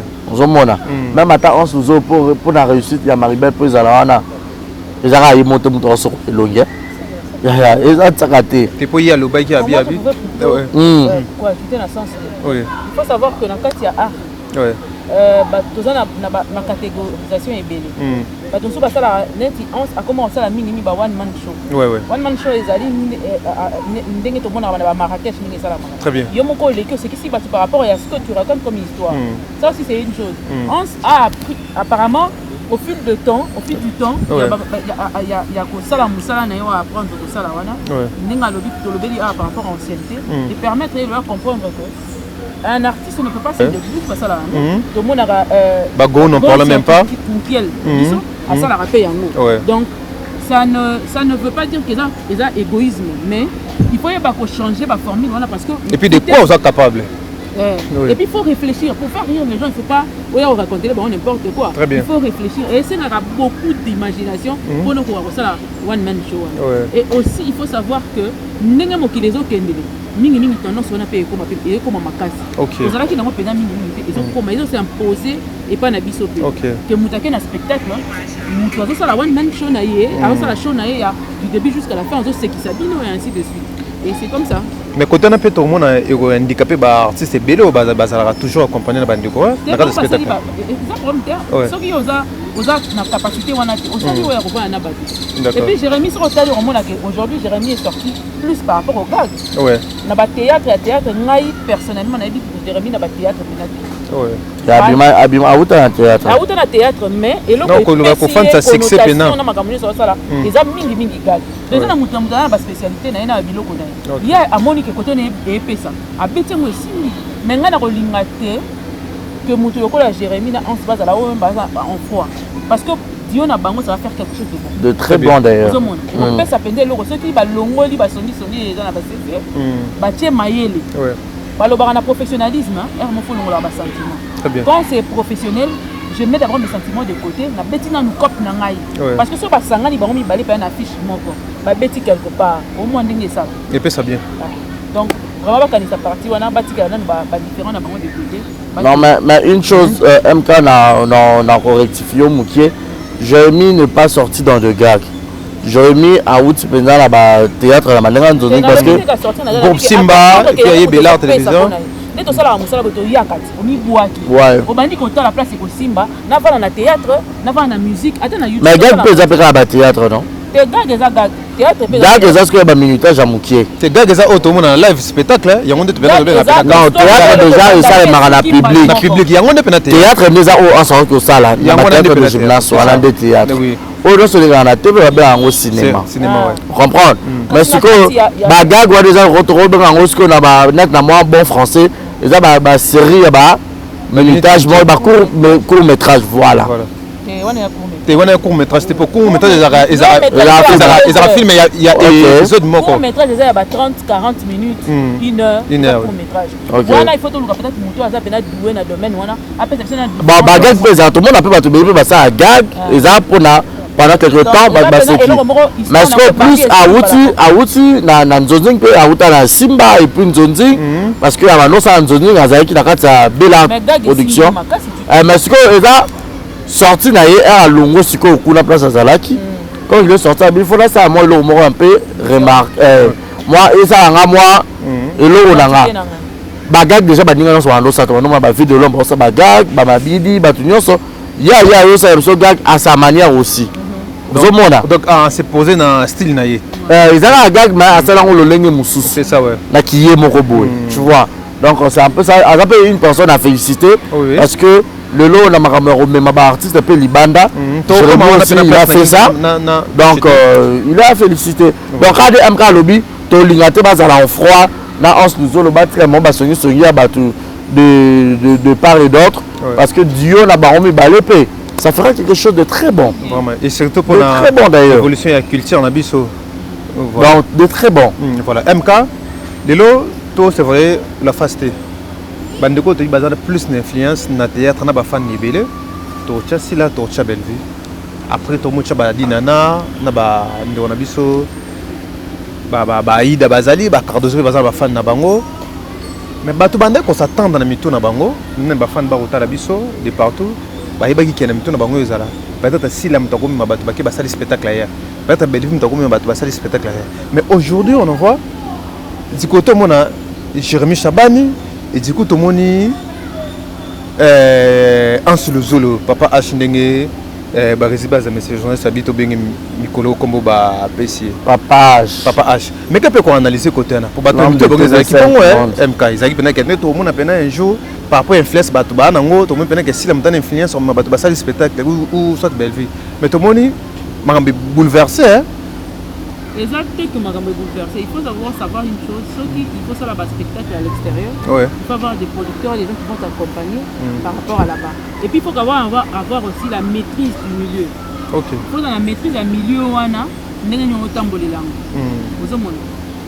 Même à Hans Luzolo pour la réussite, il y a Maribel pour Zalana. Les Arabes ils montent sur l'unité. Il y a des tu peux y aller au bail qui a bien. Il faut savoir que dans le cas il y a art. Tous ma catégorisation est belle. Tous ceux qui a commencé à minimi one man show. One man show est allé ndenge tout le monde a Marrakech ni ça là. Très bien. Yo moko le que c'est qui par rapport à ce que tu racontes comme histoire. Ça aussi c'est une chose. Hans a appris apparemment au fil du temps, il y a Kosala Moussala na yo apprendre Kosala wana. Ndinga lobi to lobeli par rapport à ancienneté et permettre de leur comprendre que un artiste ne peut pas se débrouiller comme ça là. Tout le monde a Bago n'en parle même pas. À ça la rappelle yango. Donc ça ne veut pas dire qu'ils ont égoïsme, mais il faut y avoir changer la formule voilà parce que et puis des quoi on est capable. Et puis il faut réfléchir. Pour faire rire les gens, il ne faut pas raconter n'importe quoi. Il faut réfléchir. Et ça aura beaucoup d'imagination pour nous voir ça one man show. Et aussi il faut savoir que n'enga mokilezo kendele. Mingi tendance on a payé comme makasi. Aux alaki nango pena mingi ils ont comme ils ont s'imposer et pas na biso pe. Que mutake na spectacle, mutu ça la one man show na yé, alors ça la show na yé du début jusqu'à la fin on se qui s'abino et ainsi de suite. Et c'est comme ça. Mais quand on a fait tout le monde handicapé, artiste bélo, toujours accompagné dans le bandit. C'est un problème. Ceux qui ont la capacité, on a et puis Jérémy, aujourd'hui, Jérémy est sorti plus par rapport au gag. Dans le théâtre, personnellement, Jérémy dans le théâtre. Abima théâtre, mais et l'autre spécialité il y a amoni que côté ne epesa abeti mo esimi mais nga na kolinga te que mutu yokola Jérémy na en base à la en froid parce que Dieu na bango ça va faire quelque chose de bon de très bon d'ailleurs on peut s'appeler le ceux qui ba longoli ba soni les na ba CC ba tie mayele ba lo ba na professionnalisme hein mo faut longola ba sentiment quand c'est professionnel je mets d'abord mes sentiments de côté na beti na nous cop na ngai parce que so ba sangani ba mi balé pa na affiche moko ba beti quelque part au moins ndenge ça et puis ça bien donc vraiment quand ça parti on a bati kana ba différent na bango de côté non mais une chose MK na correctifier Moukié Jérémy n'est pas sorti dans de gags Jérémy a out pendant la théâtre la malinga nzoni parce que pour Simba et puis Bella télévision tout ça là musala boto yakati omi boaki obandi ko la place ko Simba na va na théâtre na va na musique attends na YouTube mais gars peut appeler à théâtre non T'es gag eza gag. Gag eza ce que ba minutage à mokié. T'es gag eza auto mon live spectacle, yango nde tobela Non, théâtre déjà eza le marana public. Na public yango nde pena théâtre déjà au ensemble que ça là. Yango nde de gymnase wala nde théâtre. Oh non c'est na TV ba en cinéma. Cinéma ouais. Comprendre. Mais ce que ba gag wa déjà retrouver en ce que na ba net na moi bon français, eza ba série ba minutage moi ba court métrage voilà. C'est un court métrage, c'était pour court métrage, ils ont filmé, il y a des autres mots. Court métrage, il y a 30-40 minutes, une heure. Court métrage. Voilà, il faut peut-être que tu as doué dans le domaine. Bon, gag, tout le monde a pu ça à gag, ils ont pendant quelques temps, mais ce que plus à Outi, na Nzonzing, à Outa, na Simba et puis Nzonzing, parce que à Nosa Nzonzing, à Zaïki, na Katsa Bella Production. Mais ce que ils ont sorti na à Longo siko kuna place à Zalaki quand il est sorti il faut là ça moi le mot un peu remarque moi et ça nga moi et le nanga bagag déjà badinga no so ando ça to no ba vidéo l'homme ça bagag ba mabidi ba tunyoso ya yo ça so gag à sa manière aussi donc c'est posé dans style na ye ils ont gag mais à ça là on le lenge mususu c'est ça ouais na qui est moko boy tu vois donc c'est un peu ça à peu une personne à féliciter parce que le lot, mais ma artiste s'appelle Libanda. Il a fait ça. Donc, il a félicité. Donc, quand il y a un lobby, tu as en froid. Là, on se nous a très bon, de part et d'autre. Parce que Dieu n'a pas remis l'épée. Ça fera quelque chose de très bon. Vraiment. Et surtout pour la évolution et la culture, on a biso. Donc, de très bon. Voilà. MK, le lot, c'est vrai, la fasteté. Bandeko to bazana plus d'influence na théâtre na ba fan nibele to tia sila to tia Bellevue après to mo tia ba dinana na ba ndo na biso ba ida bazali ba cardozo bazana ba fan na bango mais bato bande ko s'attendre na mitu na bango na ba fan ba rota la biso de partout ba yebaki kena mitu na bango ezala peut-être sila mtako mi bato ba ke ba sali spectacle ya peut-être Bellevue mtako mi bato ba sali spectacle ya mais aujourd'hui on en voit dikoto mona Jérémy Chabani. Et du coup, tout le monde est en sous le zolo. Papa H. Ndenge, Baréziba, ces journalistes habitent au Bengue Mikolo, comme au PC. Papa H. Papa H. Mais qu'est-ce qu'on analyse côté là pour battre les équipes MK. Ils ont dit tout le monde a peine un jour par rapport à l'influence, tout le monde a peine que si la montagne influence sur ma salle spectacle ou soit Bellevue. Mais tout le monde est bouleversé. Exactement, que Magambo est bouleversé. Il faut savoir une chose, il faut savoir le spectacle à l'extérieur. Il faut avoir des producteurs, des gens qui vont t'accompagner par rapport à là-bas. Et puis il faut avoir aussi la maîtrise du milieu. Il faut dans la maîtrise du milieu,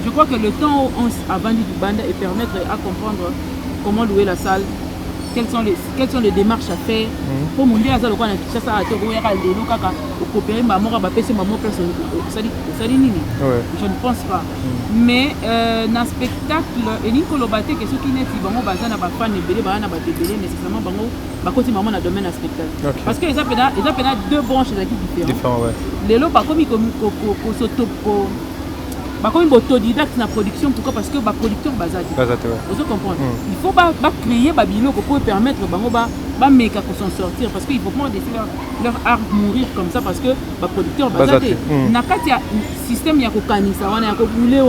je crois que le temps où on a vendu du banda et permettre à comprendre comment louer la salle, quelles sont les démarches à faire pour mon dire à ça le quoi ça a été coopérer maman va passer maman place je ne pense pas mais dans spectacle et Nicolas Baté que ceux qui n'est pas bon bazana ba fan belé ba na ba belé nécessairement bango ba côté maman na domaine à spectacle parce que ils appellent deux branches différentes les lots pas comme comme une autodidacte dans la production, pourquoi? Parce que les producteurs basés. Vous comprenez? Il faut pas créer des bilans pour permettre aux mecs à s'en sortir. Parce qu'il faut pas laisser leur art mourir comme ça parce que les producteurs basés. Il y a un système qui est organisé, il y a un boulé, il y a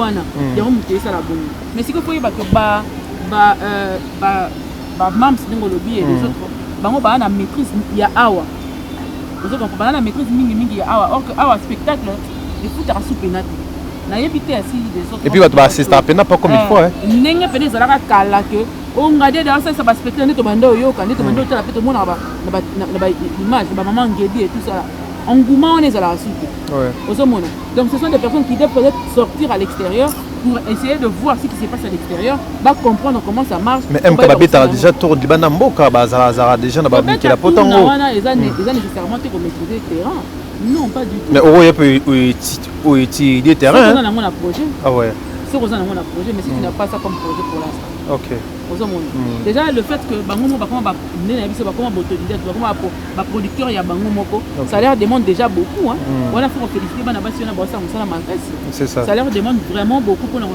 un monté ça la bonne. Mais si vous voyez que Mams dans le lobby et les autres, il y a une maîtrise, il y a awa. Vous comprenez? La maîtrise mingi, il y a awa. Or que awa spectacle, il faut faire un soupenate. Et puis, tu vas assister à peine pas comme il faut. N'engue peine ça la cala que on regarde dans ça va spectacle ne te mando yo quand ne te mando tu la fait tout le monde na image ba maman ngedi et tout ça engouement on est à la suite donc ce sont des personnes qui doivent peut-être sortir à l'extérieur pour essayer de voir ce qui se passe à l'extérieur va comprendre comment ça marche mais MK a déjà tour du bana mboka bazara déjà na ba miki la potango ils ont nécessairement te maîtriser le terrain. Non, pas du tout. Mais où est des terrains? On a un projet. Ah ouais. C'est on a un projet, mais si tu n'as pas ça comme projet pour l'instant. Ok. Déjà, le fait que Bango producteur il y a Bango Moko, ça leur demande déjà beaucoup. On a fait féliciter Banabasi, c'est ça. Ça leur demande vraiment beaucoup pour nous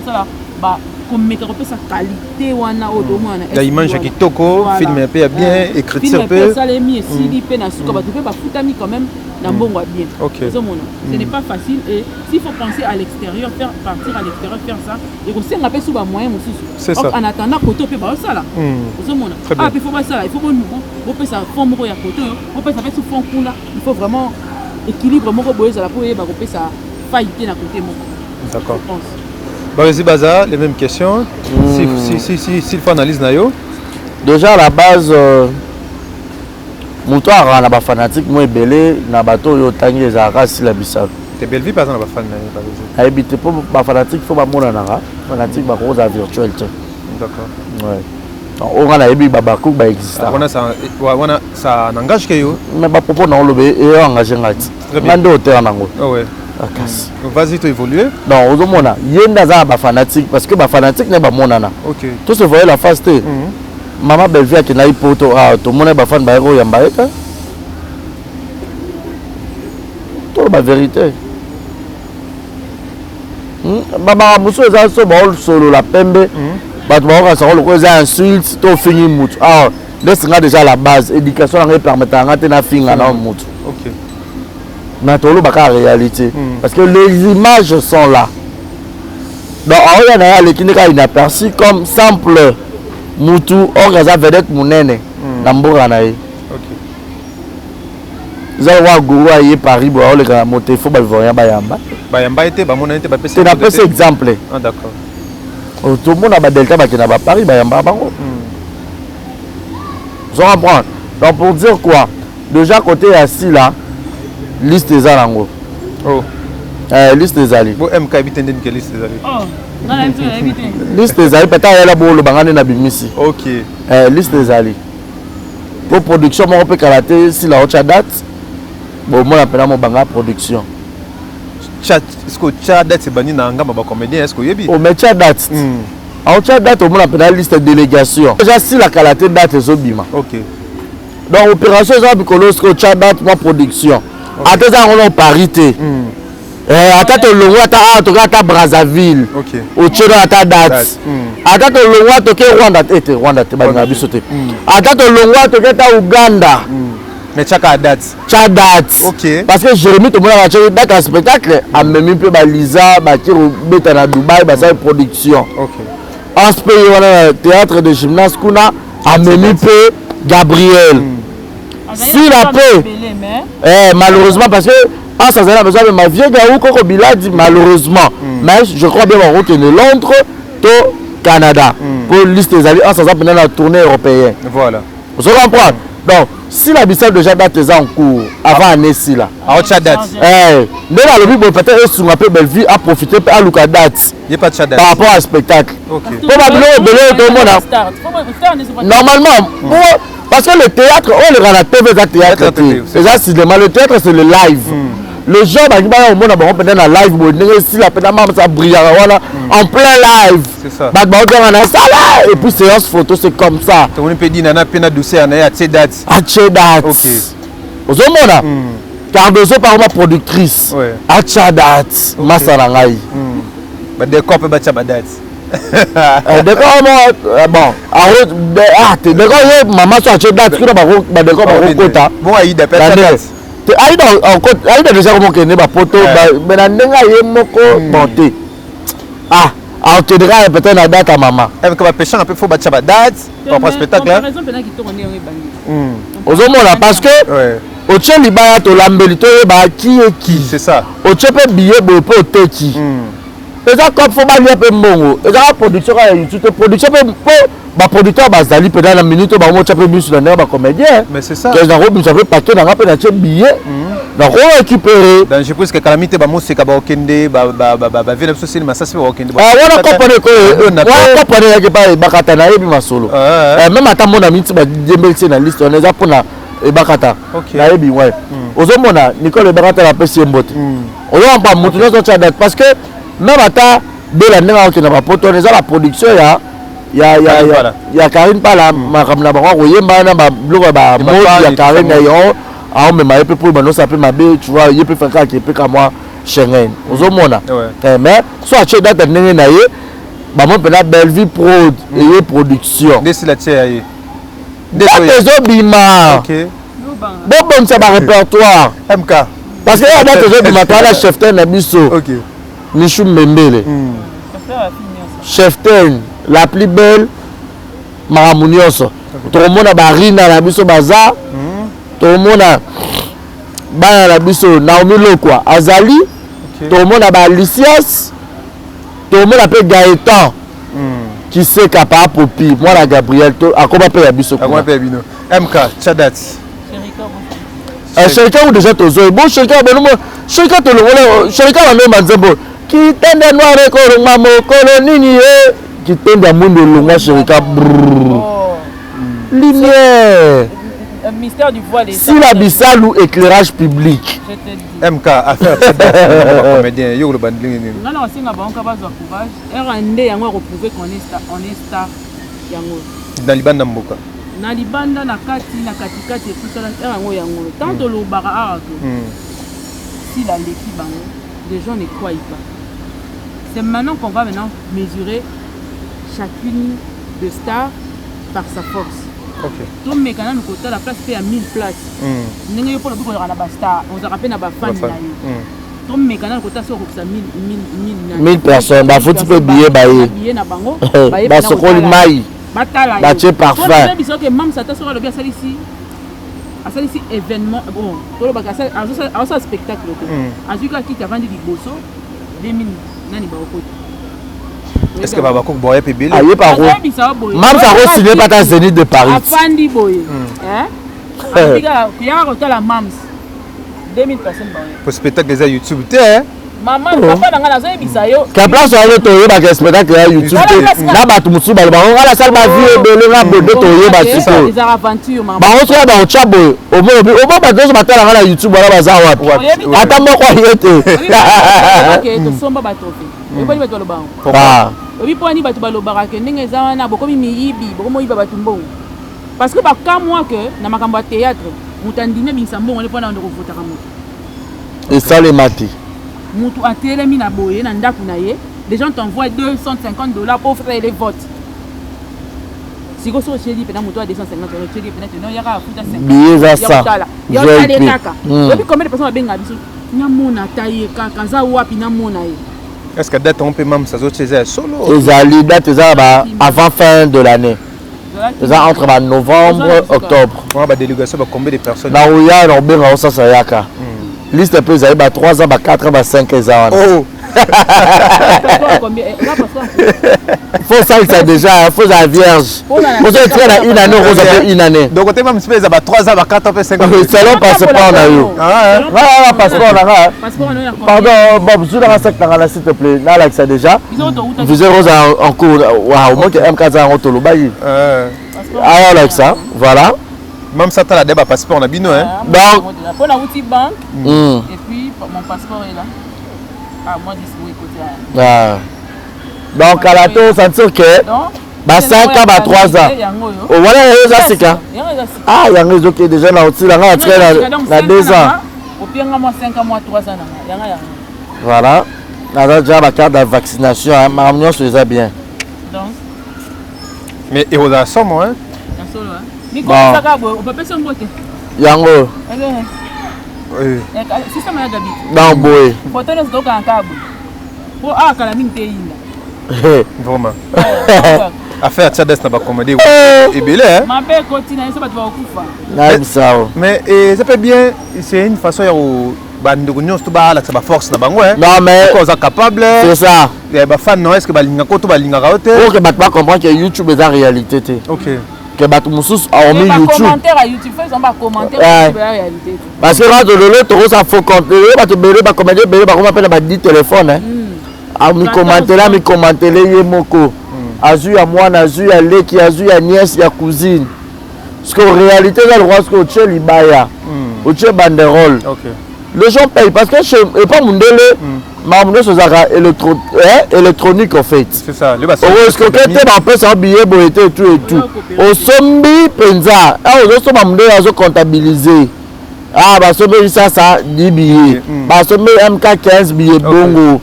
comme mettre sa qualité wana odomana la image qui toko film un peu bien écriture peu ça les mis si dit pe na suka ba tu peux ba futami quand même D'ambongo bien. Ok. Ce n'est pas facile et s'il faut penser à l'extérieur, faire partir à l'extérieur, faire ça, et aussi on appelle sous bas moyen aussi. C'est ça. En attendant, côté peut pas ça là. Très bien. Ah, il faut pas ça, il faut qu'on peut ça forme à côté, on peut ça faire sous fond là. Il faut vraiment équilibre mon robot ça la pour on peut ça failliter à côté mon. D'accord. Vas-y Baza, les mêmes questions. S'il faut analyse nayo. Déjà à la base moto a na ba fanatique moi belé na bato yo tangi les arras la bisalo. T'es belle vie pas dans la fan nayo par exemple. Habité pour ba fanatique faut ba mona na fanatique ba rose virtuel. D'accord. Ouais. On a ebi babako ba existe. On ça n'engage que yo. Mais ba propos na lobé et engagé ngati. Ngando hôtel nango. Ah ouais. Vas-y, tu évoluer. Non, aux hommes, il y a des fanatiques parce que les fanatiques n'est pas mon nana. Ok. Tout se voyait la face. Maman belle-fille qui n'a pas pour tout le monde est fan de héros yambaye. Tout la vérité. Maman muso eza so ba solo la pembe. Ba tu ba ça le eza insulte to fini mutu. Ah, laisse déjà la base éducation en permettant ngate na finga na mutu. Ok. Mais tout le baka réalité parce que les images sont là. Donc on a les qui n'est inaperçu comme simple mutu organisa vedette munene na mboka na ye. OK. Za wa guru aye Paris bo le ka monter faut ba voyant ba yamba. Ba yamba était ba mona était ba pesa. C'est un peu exemple. Ah d'accord. Tout le monde a ba delta ba kina ba Paris ba yamba bango. Je comprends. Donc pour dire quoi? Déjà côté assis là liste des alango. Oh. Liste des alliés. Bon MK habite ndeni que liste des alliés. Oh, non habite. Liste des alliés peut-être elle a beau le bangane na bimisi. OK. Liste des alliés. Pour production on peut karaté si la haute date. Bon moi appelle mon banga production. Chat est-ce que chat date c'est bani na ngamba ba comédien est-ce que yebi? Oh mais chat date. En chat date on appelle liste de délégation. Déjà si la karaté date est obima. OK. Donc opération ça bikolos que chat date moi production. Attends ça on parité. Attends le loi ta Brazzaville. OK. Au Tchèque ta date. Attends le loi to Rwanda te bana bisote. Attends le loi to ta Uganda. Mais chaka date. Cha date. OK. Parce que Jérémy to mona cha date un spectacle a même peu ba Lisa ba tiro beta na Dubaï ba ça production. OK. En ce pays on a théâtre de gymnase kuna a même peu Gabriel. Si la paix malheureusement parce que ça a besoin de ma vieille gaou koko biladi malheureusement mais je crois bien que de Londres au Canada pour liste des alliés ça pendant la tournée européenne. Voilà. Vous comprenez? Donc si la bissa déjà date en cours avant année si là. À autre date. Mais là le but peut-être sur un peu belle vie à profiter à Luka date. Il y a pas de date. Par rapport au spectacle. OK. Probablement tout le monde. Normalement parce que le théâtre, on le rend la TV, théâtre. C'est ça, le théâtre, c'est le live. Le jour, on peut dans live, si la pédale, ça brille en plein live. C'est ça. Et puis séance photo, c'est comme ça. On peut dire nana pena douceur na ya date. À date. OK. Aux hommes, Cardozo par exemple productrice. Ouais. À date. Massarangaï. Bah décor peut battre date. D'accord bon d'accord maman soit date qui ba d'accord ba kota bon aïda peut-être aïda déjà comment que ne ba poto mais na ndenga ye moko monter on te dira peut-être la date à maman avec ba péchant un peu faut battre date pour spectacle là aux hommes là parce que au tien libaya to lambelito ba qui et qui c'est ça au tien peut billet bo po teki déjà comme faut pas lier peu mbongo déjà la production à YouTube production pour ba producteur bazali pendant la minute ba mo tchape bus dans ba comédien mais c'est ça que dans robe ça peut paquet dans rappel na billet donc on récupérer dans je pense que calamité ba mo c'est ka ba okende ba vient sur cinéma ça c'est ba okende on comprendre que on comprendre que pas ba kata na yebi masolo même ata mon ami ti ba dembelsi na liste on est pour na e bakata na yebi ouais ozomona Nicole Bakata la pesi mbote on va pas mutu na so date parce que même à de la nena qui n'a pas poto déjà la production ya Karine Pala makamna ba ko yemba na ba bloga ba mode ya Karine yo a me ma pour ba no ça peut ma be tu vois il peut faire quelque peu comme moi Schengen ozomona mais soit tu date nene na ye ba mo pena belle vie prod et production dès la tia ye dès bima Nous bon ça va répertoire MK parce que y a d'autres du matin la cheftaine na biso OK Michou Mbembele cheftaine la plus belle Maramunioso tout le monde a barina na biso baza tout le monde a bana na biso Naomi Lokwa Azali tout le monde a ba Lycias tout le monde a Gaëtan qui sait capable Popi moi la Gabriel à comment payer biso à comment payer bino MK Chadat Sherika ou déjà tozo bon Sherika bon Sherika to le Sherika va même manzebo qui tende noir ko mamo kolonini qui tende mundo longa Sherika lumière mystère du voile si la bissal ou éclairage public MK affaire comédien yo le bandling ni ngana wasinga banka bazwa courage RND yango reprouver qu'on est star yango dans libanda mboka na libanda na kati et tout ça yango tant de lobara arako si la l'équipe bango les gens ne croient pas c'est maintenant qu'on va mesurer chacune de stars par sa force. OK. Donc mais quand nous côté la place fait à 1000 places. N'engue yo pour le coup on a ba star, on se rappelle na ba fan na yo. Donc mais quand nous côté sur ça 1000 personnes, ba faut tu peux billet billet na bango, ba sokoli mai. Batala. Ba tché parfait. Parce que même ça ta sur le bien ça ici. À ça ici événement bon, to le baka ça spectacle ko. Azuka qui t'a vendu liboso 2000 nani ba okoti. Est-ce que Baba Kok boye pe belé? Aïe par contre. Même ça re-signé par ta Zénith de Paris. Afandi boye. Hein? Abiga, il y a un la Mams. 2000 personnes boye. Pour spectacle des YouTube hein? Maman, papa nanga nazo ebisa yo. Ka place on to yo ba spectacle ya YouTube. Na ba tu musu ba ba on la salle ba vie belé na bodo to yo ba tiko. Les aventures maman. Ba on so ba o chabo. O mo ba to ba tala na YouTube wala ba za wapi. Ata mo kwa yete. OK, to somba ba topi. Ebo ni ba to lo ba. Ah. Obi poni bato balobaka ke ndenge eza wana bokomi miyibi bokomi oyiba bato mbongo parce que baka moi que na makambo ya théâtre moto andimi abimisa mbongo nde mpona nde kovotaka moto esalema te moto atelemi na boye na ndako na ye les gens t'envoient $250 pour faire les votes siko so cheli pena moto a 250 cheli pena non yaka afuta 50 billet eza ça yo tale kaka obi combien de personnes babenga biso nyamona taye kaka za wapi namona ye. Est-ce que date on peut même ça chez solo? Ezali date avant fin de l'année. Ça entre novembre octobre. On va délégation combien de personnes? Na oya no benga osa sayaka. Liste peu ezali 3 ans 4 ans 5 ans. Oh. Faut ça déjà, faut la vierge. Faut ça une année rose une année. Donc côté même espèce à 3 ans 4 ans 5 ans. Selon passeport na yo. Ah passeport na. Pardon, Bob, je dois rester dans la s'il te plaît. Là ça déjà. Vous êtes rose en cours. Waouh, moi que MK za en tolo bayi. Alors like ça, voilà. Même ça, tu as la débat passeport, on a bino, hein? Donc, pour la route banque, et puis mon passeport est là. Ah, moi, je suis côté. Ah. Donc, à la tour, ça veut dire que 5 ans, 3 ans. Oh, voilà, il y a ça. Ah, il y a un réseau qui est déjà là aussi, là, on 2 ans. Au pire, moi, 5 mois, 3 ans. Voilà. On a déjà la carte de vaccination, hein. Ma réunion, je faisais bien. Donc. Mais il y a un somme, hein? Bon. Yango. Oui. Système ya gabi. Non, boy. Photo les doka en câble. Pour kala minte inda. Vraiment. Affaire Tchades n'a pas commandé. Et bien hein. Ma belle continue ça va te voir kufa. Mais ça peut bien, c'est une façon où bandugunion tout ba la ça force na bango hein. Non mais qu'on est capable. C'est ça. Et ba fan non est-ce que balinga ko to balinga raote. Pour que pas comprendre que YouTube est en réalité. OK. Que bato mususu a mis YouTube. Commentaire à YouTube, faisons pas commentaire sur la réalité. Parce que là de le trop ça faut compter, bato belé ba commander belé ba comment appelle ba dit téléphone hein. A mi commenter là, mi commenter les yemoko. Azu ya mwana, azu ya leki, azu ya nièce, ya cousine. Parce qu'en réalité là le roi ce que tu libaya. Au tu banderole. OK. Les gens payent parce que chez et pas mundele Mamouno Sozara électronique en fait. C'est ça. Le bassin. Est-ce que tu as fait un billet boité et tout et tout. Au sombi penza. Ah aux autres Mamouno ils ont comptabilisé. Ah bah sombi ça 10 billets. Bah sombi MK 15 billets bongo.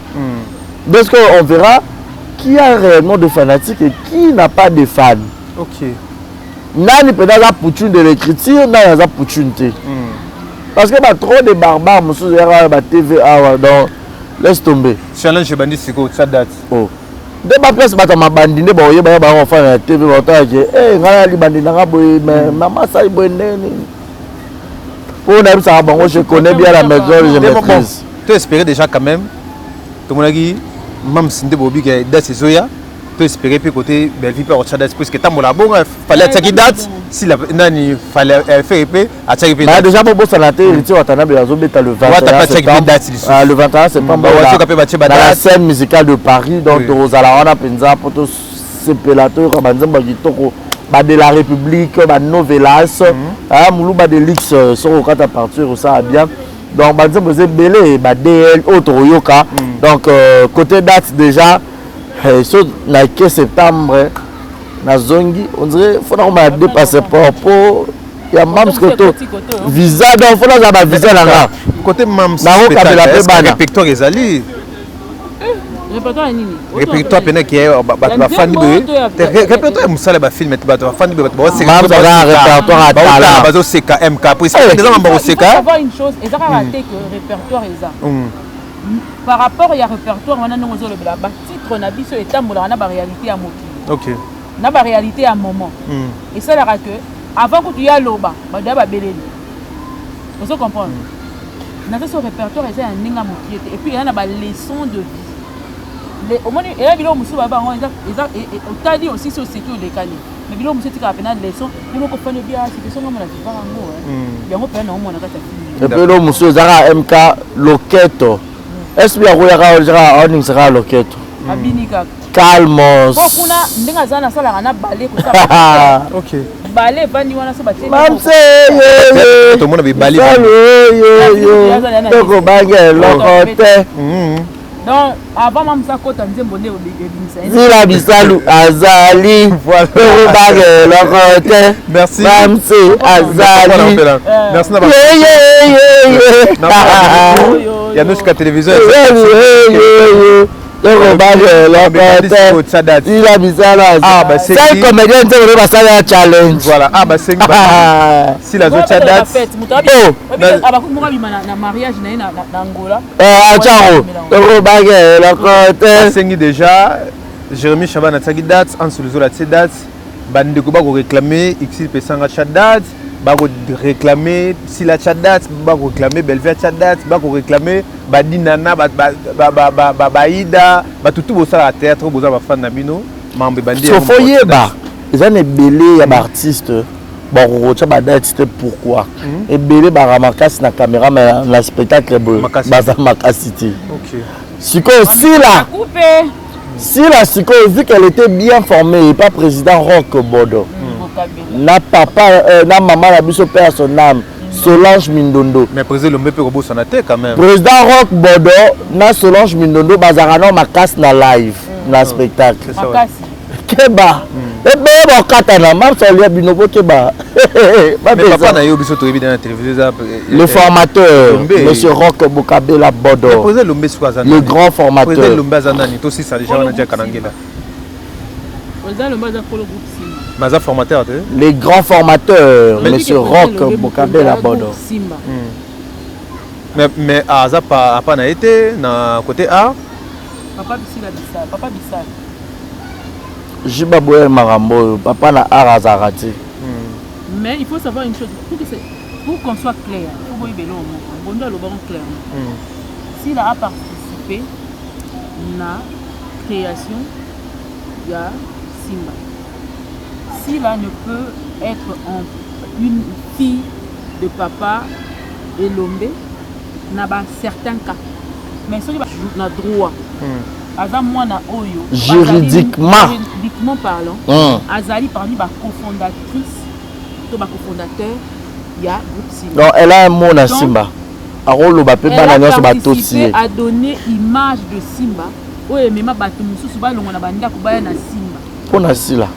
Parce qu'on verra qui a réellement de fanatiques et qui n'a pas de fans. OK. nani peut-être la pouchune de l'écriture, nani la pouchune te. Parce que trop de barbares, monsieur, il y a TVA, donc laisse tomber. Challenge bandit c'est quoi ça date? Oh. De ma place, ma bandi ne boye ba ba enfant na TV ba que eh ngala li bandi na boye mais maman ça boye nene. Pour na ça bon, je connais bien la maison, je maîtrise. Tu espérais déjà quand même. Tout le monde a dit même si ndé bobi que date c'est soya. Tu espérais puis côté Belleville pour autre date parce que tant la bon fallait attaquer date si la nani fallait faire épée attaquer date. Déjà bon ça la télé, tu vois Tana Beazo beta le 21 septembre. Le 21 septembre. Dans la scène musicale de Paris donc aux Alarana Penza pour tous ces pélateurs comme Banzamba Gitoko de la République, ba Novelas, ah moulou ba de Lix sur au à partir ça bien. Donc Banzamba c'est belé ba DL autre Yoka. Donc côté date déjà sur la septembre na zongi on dirait faut qu'on m'a dépassé pour il y a même que visa donc faut là ba visa là côté mam na ko kabela pe bana répertoire ezali répertoire nini répertoire pena qui est ba fandi be répertoire musala ba film ba fandi be ba c'est mam ça répertoire à talent ba zo CK MK pour ça déjà ba CK savoir une chose et ça va rater que répertoire eza par rapport à répertoire on a non zo le ba titre na biso etambola na ba réalité à mokili. OK na ba réalité à moment et ça la que avant que tu y a loba ba da beleli on se comprend na ce répertoire c'est un ninga mokiete et puis il y a ba leçon de vie les au moins et là bilo musu ba on et tadi aussi sur sécurité au décalé mais bilo musu tika pena leçon il faut faire bien c'est son nom la vie par ngo bien on peut non on a ta fille et puis lo musu zara MK loketo est-ce bien roya zara on sera loketo abinika calmos kuna ndinga zana sala na balé ko ça OK balé bandi wana so batie mam se to mona be balé yo ko bange lokote donc avant mam ça kota nzembo ne obebimisa zila bisalu azali voilà ko bange lokote merci mam se azali merci na ya nous ka télévision il a bizarre c'est comédien c'est va ça challenge voilà c'est si la autre date na mariage na Angola acharo robage la côté c'est déjà Jérémy Chabana tsaki date en sous la date bande ko ba ko réclamer xil pesanga date ba ko réclamer si la date ba ko réclamer Belleville date ba ko réclamer badinana baida batutu bosala théâtre boza ba fan na bino mambe bandi so foyeba eza ne belé ya ba artiste bon rocha ba date pourquoi et belé ba ramakasi na caméra mais na spectacle baza makasiti OK siko si la siko vu qu'elle était bien formée et pas président Rock Bodo na papa na maman la biso père son âme Solange Mindondo. Mais président Lombe peut rebosser en tête quand même. Président Rock Bodo na Solange Mindondo bazarano makas na live na spectacle. Makasi. Keba. Et ben bon katana mam salia binobo keba. Mais papa na yo biso to dans la télévision le formateur monsieur Rock Bokabela Bodo. Le président Lombe soit le grand formateur. Président Lombe azanani to si ça déjà on a déjà kanangela. Président Lombe za pour le groupe Maza formateur les grands formateurs monsieur Rock Bokabela Bodo. Mais Aza pas na été na côté A papa Bissal Jibaboye Marambo papa na Arazarati. Mais il faut savoir une chose pour qu'on soit clair pour boy belo on doit le voir clairement. S'il a participé na création il y a Simba. Sila ne peut être une fille de papa et Lombe dans certains cas. Mais si on a droit, juridiquement parlant, Azali parmi les cofondatrices, les cofondateurs, il y a groupe Simba. Donc elle a un mot dans Simba. Elle a participé à donner image de Simba. Oui, mais ma batoumussou suba longona banda kubaya na Simba. Pour na Sila.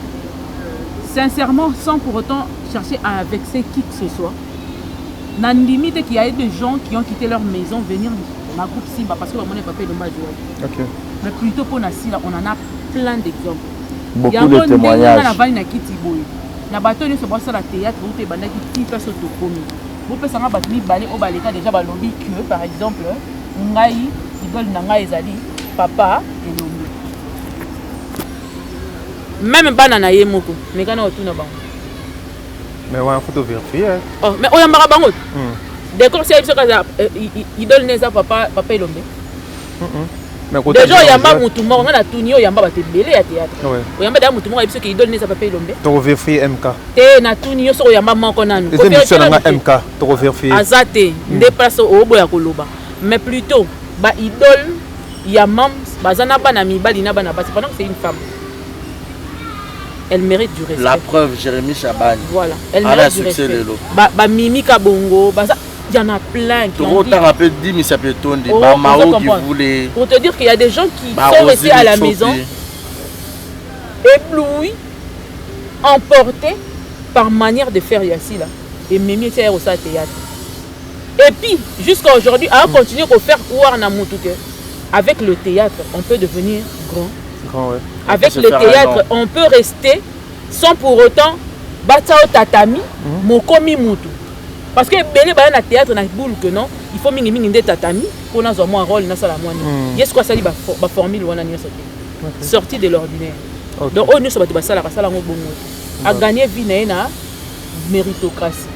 Sincèrement, sans pour autant chercher à vexer qui que ce soit, n'a limite qu'il y a des gens qui ont quitté leur maison venir dans le groupe Simba parce que mon papa est de ma joie. OK. Mais plutôt pour Nassila, on en a plein d'exemples. Beaucoup de témoignages. na bato nyonso basala théâtre ute ebandaki ti place oyo tokomi bopesanga bato mibale oyo baleka déjà balobi que par exemple ngai idole na ngai ezali papa elombe même bana na ye moko mekana otuna bango mais ouais faut vérifier oh mais oyambaka bango d'accord c'est biso kaza idole neza papa elombe déjà oyamba mutu moko nga na tuni oyamba bato ebele ya théâtre oyamba da mutu moko biso ke idole neza papa elombe to vérifier MK te na tuni yo so oyamba moko nanu ko vérifier nga MK to vérifier azate nde place oboya koloba mais plutôt ba idole ya mam bazana bana mibali na bana basi pendant que c'est une femme elle mérite du respect. La preuve, Jérémy Chabani. Voilà, elle mérite du respect. Ba Mimi Kabongo, il y en a plein qui ont dit. Pour te dire qu'il y a des gens qui sont restés à la maison, éblouis, emportés par manière de faire Yassi là. Et Mimi était au théâtre. Et puis, jusqu'à aujourd'hui, on continue à faire quoi en Amoutouke. Avec le théâtre, on peut devenir grand. Ouais. Avec le théâtre, on peut rester sans pour autant battre au tatami, mokomi mutu. Parce que belé ba na théâtre na boule que non, il faut mingi mingi de tatami pour na zo un rôle na sala mwani. Yes quoi ça li ba formule wana ni sorti. Sorti de l'ordinaire. Donc on ne se bat ba sala ngo bongo. A gagner vie na méritocratie.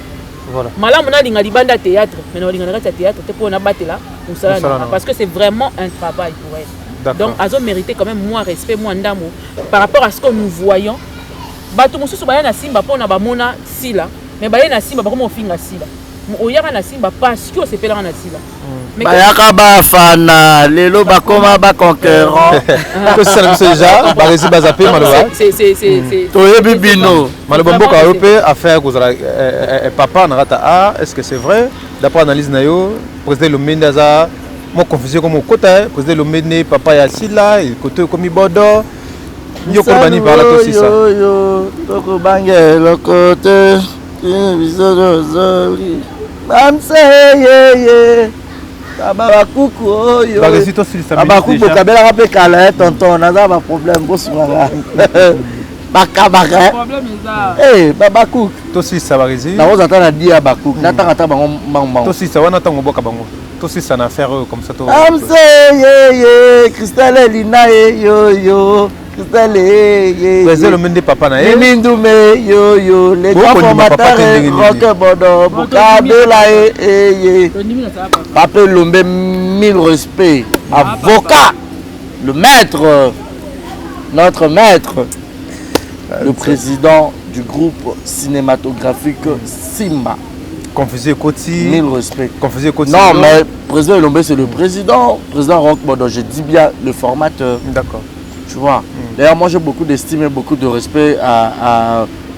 Voilà. Malamu na linga libanda théâtre, mais na linga na théâtre te pour na batela pour ça parce que c'est vraiment un travail pour elle. Donc, elles ont mérité quand même moins respect, moins d'amour. Par rapport à ce que nous voyons, bato mosusu baya na simba pona ba mona sila, mais baya na simba ba ko mo finga sila. Mo oyaka na simba parce que c'est pelanga na sila. Mais bayaka ba fana, lelo ba koma ba conquérant. Que ça c'est déjà, ba resi ba zapé maloba. C'est Toyebi bino. Maloba mboka europé affaire kozala papa na rata est-ce que c'est vrai? D'après analyse na yo, président Lomendaza moi confusé comme au côté posé le méné papa ya sila et côté comme bodo yo ko bani par là aussi ça yo to bange le côté biso zoli mamse ye baba kuku yo ba résident sur ça baba kuku kabela rape kala tonton naza ba problème bosunga bakabaka problème ça baba kuku to si ça ba résident na oza tana dia ba kuku na tanga bango bango to si ça wana tango boka bango aussi c'est une affaire comme ça tout Christelle Elina yo Christelle président le monde papa na Mindume yo les grands formateurs Roque Bodo Bukabela Papa Lombe 1000 respect avocat le maître notre maître le président du groupe cinématographique Simba. Confusé Koti. 1000 respect. Confusé Koti. Non, mais président Elombe, c'est le président. Président Rock Bodo, je dis bien le formateur. D'accord. Tu vois. D'ailleurs, moi j'ai beaucoup d'estime et beaucoup de respect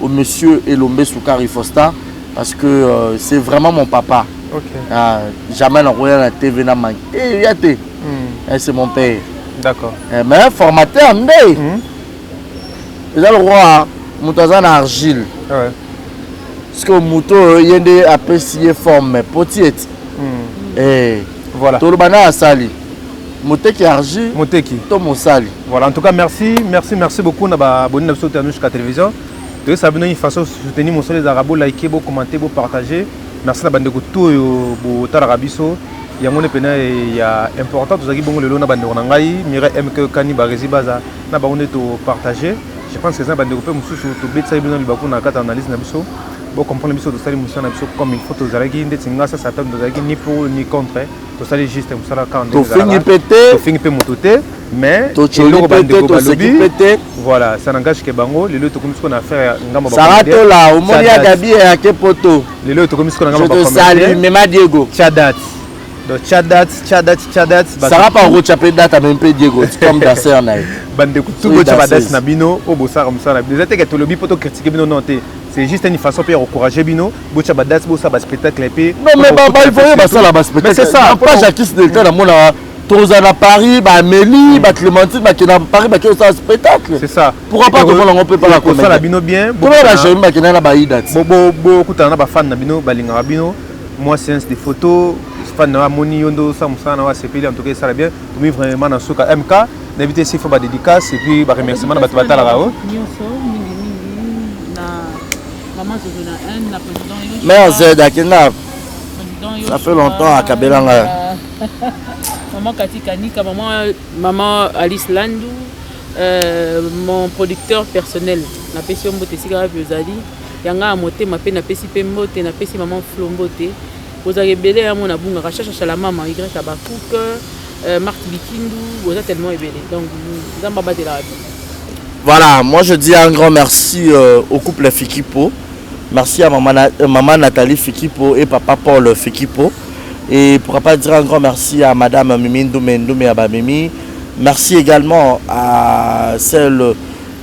au monsieur Elombe Soukari Fosta parce que c'est vraiment mon papa. Ok. Jamais on regarde la TV na manque. C'est mon père. D'accord. Mais formateur, déjà le roi, Moutazan Argile. Ouais. Parce que Mouto yende apprécié forme petite. Et voilà. Tout le bana a sali. Moteki argi. Moteki. Tout mon sali. Voilà. En tout cas, merci beaucoup na abonné sur la télévision. De ça une façon de soutenir mon sol les arabes, liker, commenter, partager. Merci na bande ko tout bo tarabiso. Yangone pena ya important tout ça qui bon le na bande ko ngai mire MK Kani Barezi Baza na ba on to partager. Je pense que ça bande ko pe mususu to bet ça bino libako na kata analyse na biso. Bon comprendre biso to sali musa na biso comme il faut to zalaki ndeti ngasa ça tombe zalaki ni pour ni contre to sali juste musala quand to fingi pété to fingi pe mutote mais to choli pété to seki pété voilà ça n'engage que bango le to comme ce qu'on a fait ngamba ba Sarato là au moni ya gabi ya ke poto le to comme ce qu'on a ngamba ba je te salue Mema Diego Chadat donc Chadat ça pas rechaper date même peu Diego comme danseur na bande ko tout go chadat na bino o bo sara musala déjà te que to lobi poto critiquer bino non te c'est juste une façon pour encourager bino bocha badas bo ça ba spectacle épée non mais il faut ça la spectacle mais c'est ça pas Jacques Delta na mona toza na Paris ba Amélie ba Clémentine ba kina Paris ba ça spectacle c'est ça pourquoi pas tout le monde on peut pas la connaître ça la bino bien pour la jeune ba kina na ba idat bo kutana na ba fan na bino ba linga bino moi séance de photos fan na moni yondo ça musana wa sepeli en tout cas ça va bien to mi vraiment na suka MK n'inviter si faut ba dédicace et puis ba remerciement na ba batala rao Maman Zozona 1, la présidente. Mère Z, Akena. Ça fait longtemps à Kabelanga. Maman Kati Kanika, maman Alice Landou, mon producteur personnel. La pession Mbote Sigara Biozali. Yanga a moté ma peine à Pessi Pembote, na Pessi maman Flombote. Vous avez belé à mon abunga, Rachacha Chalamama, Y Tabakouk, Marthe Bikindu, vous êtes tellement ébélé. Donc, vous avez battu la radio. Voilà, moi je dis un grand merci au couple Fikipo. Merci à maman Nathalie Fikipo et papa Paul Fikipo. Et pourquoi pas dire un grand merci à madame Mimi Ndoumé Abamimi. Merci également à celle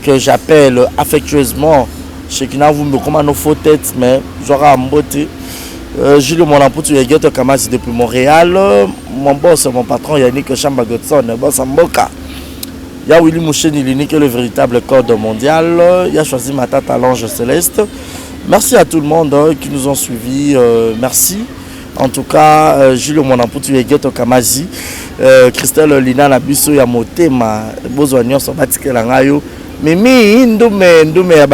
que j'appelle affectueusement, chez qui n'a vous me comment nos faux têtes, mais j'aurai en beauté. Julio Monamputu Yegeto Kamasi depuis Montréal. Mon boss, mon patron Yannick Chamba Godson, boss Mboka. Il y a Willy Moucheni Lini qui est le véritable code mondial. Il a choisi ma tata l'ange céleste. Merci à tout le monde qui nous ont suivis. Merci. En tout cas, Julio Monamputu Yegeto Kamasi, Christelle Lina Nabiso Yamotema, Bozoignon Sobatike Langayo. Mimi, Ndoumé,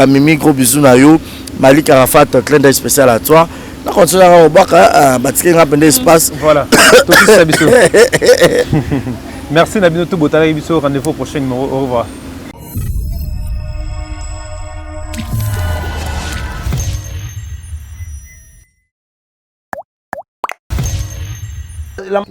Mimi, gros bisous na yo. Malik Arafat, clin d'œil spécial à toi. On continue à battre espace. Voilà. Merci Nabinoto Botari Bisso. Rendez-vous au prochain numéro. Au revoir. La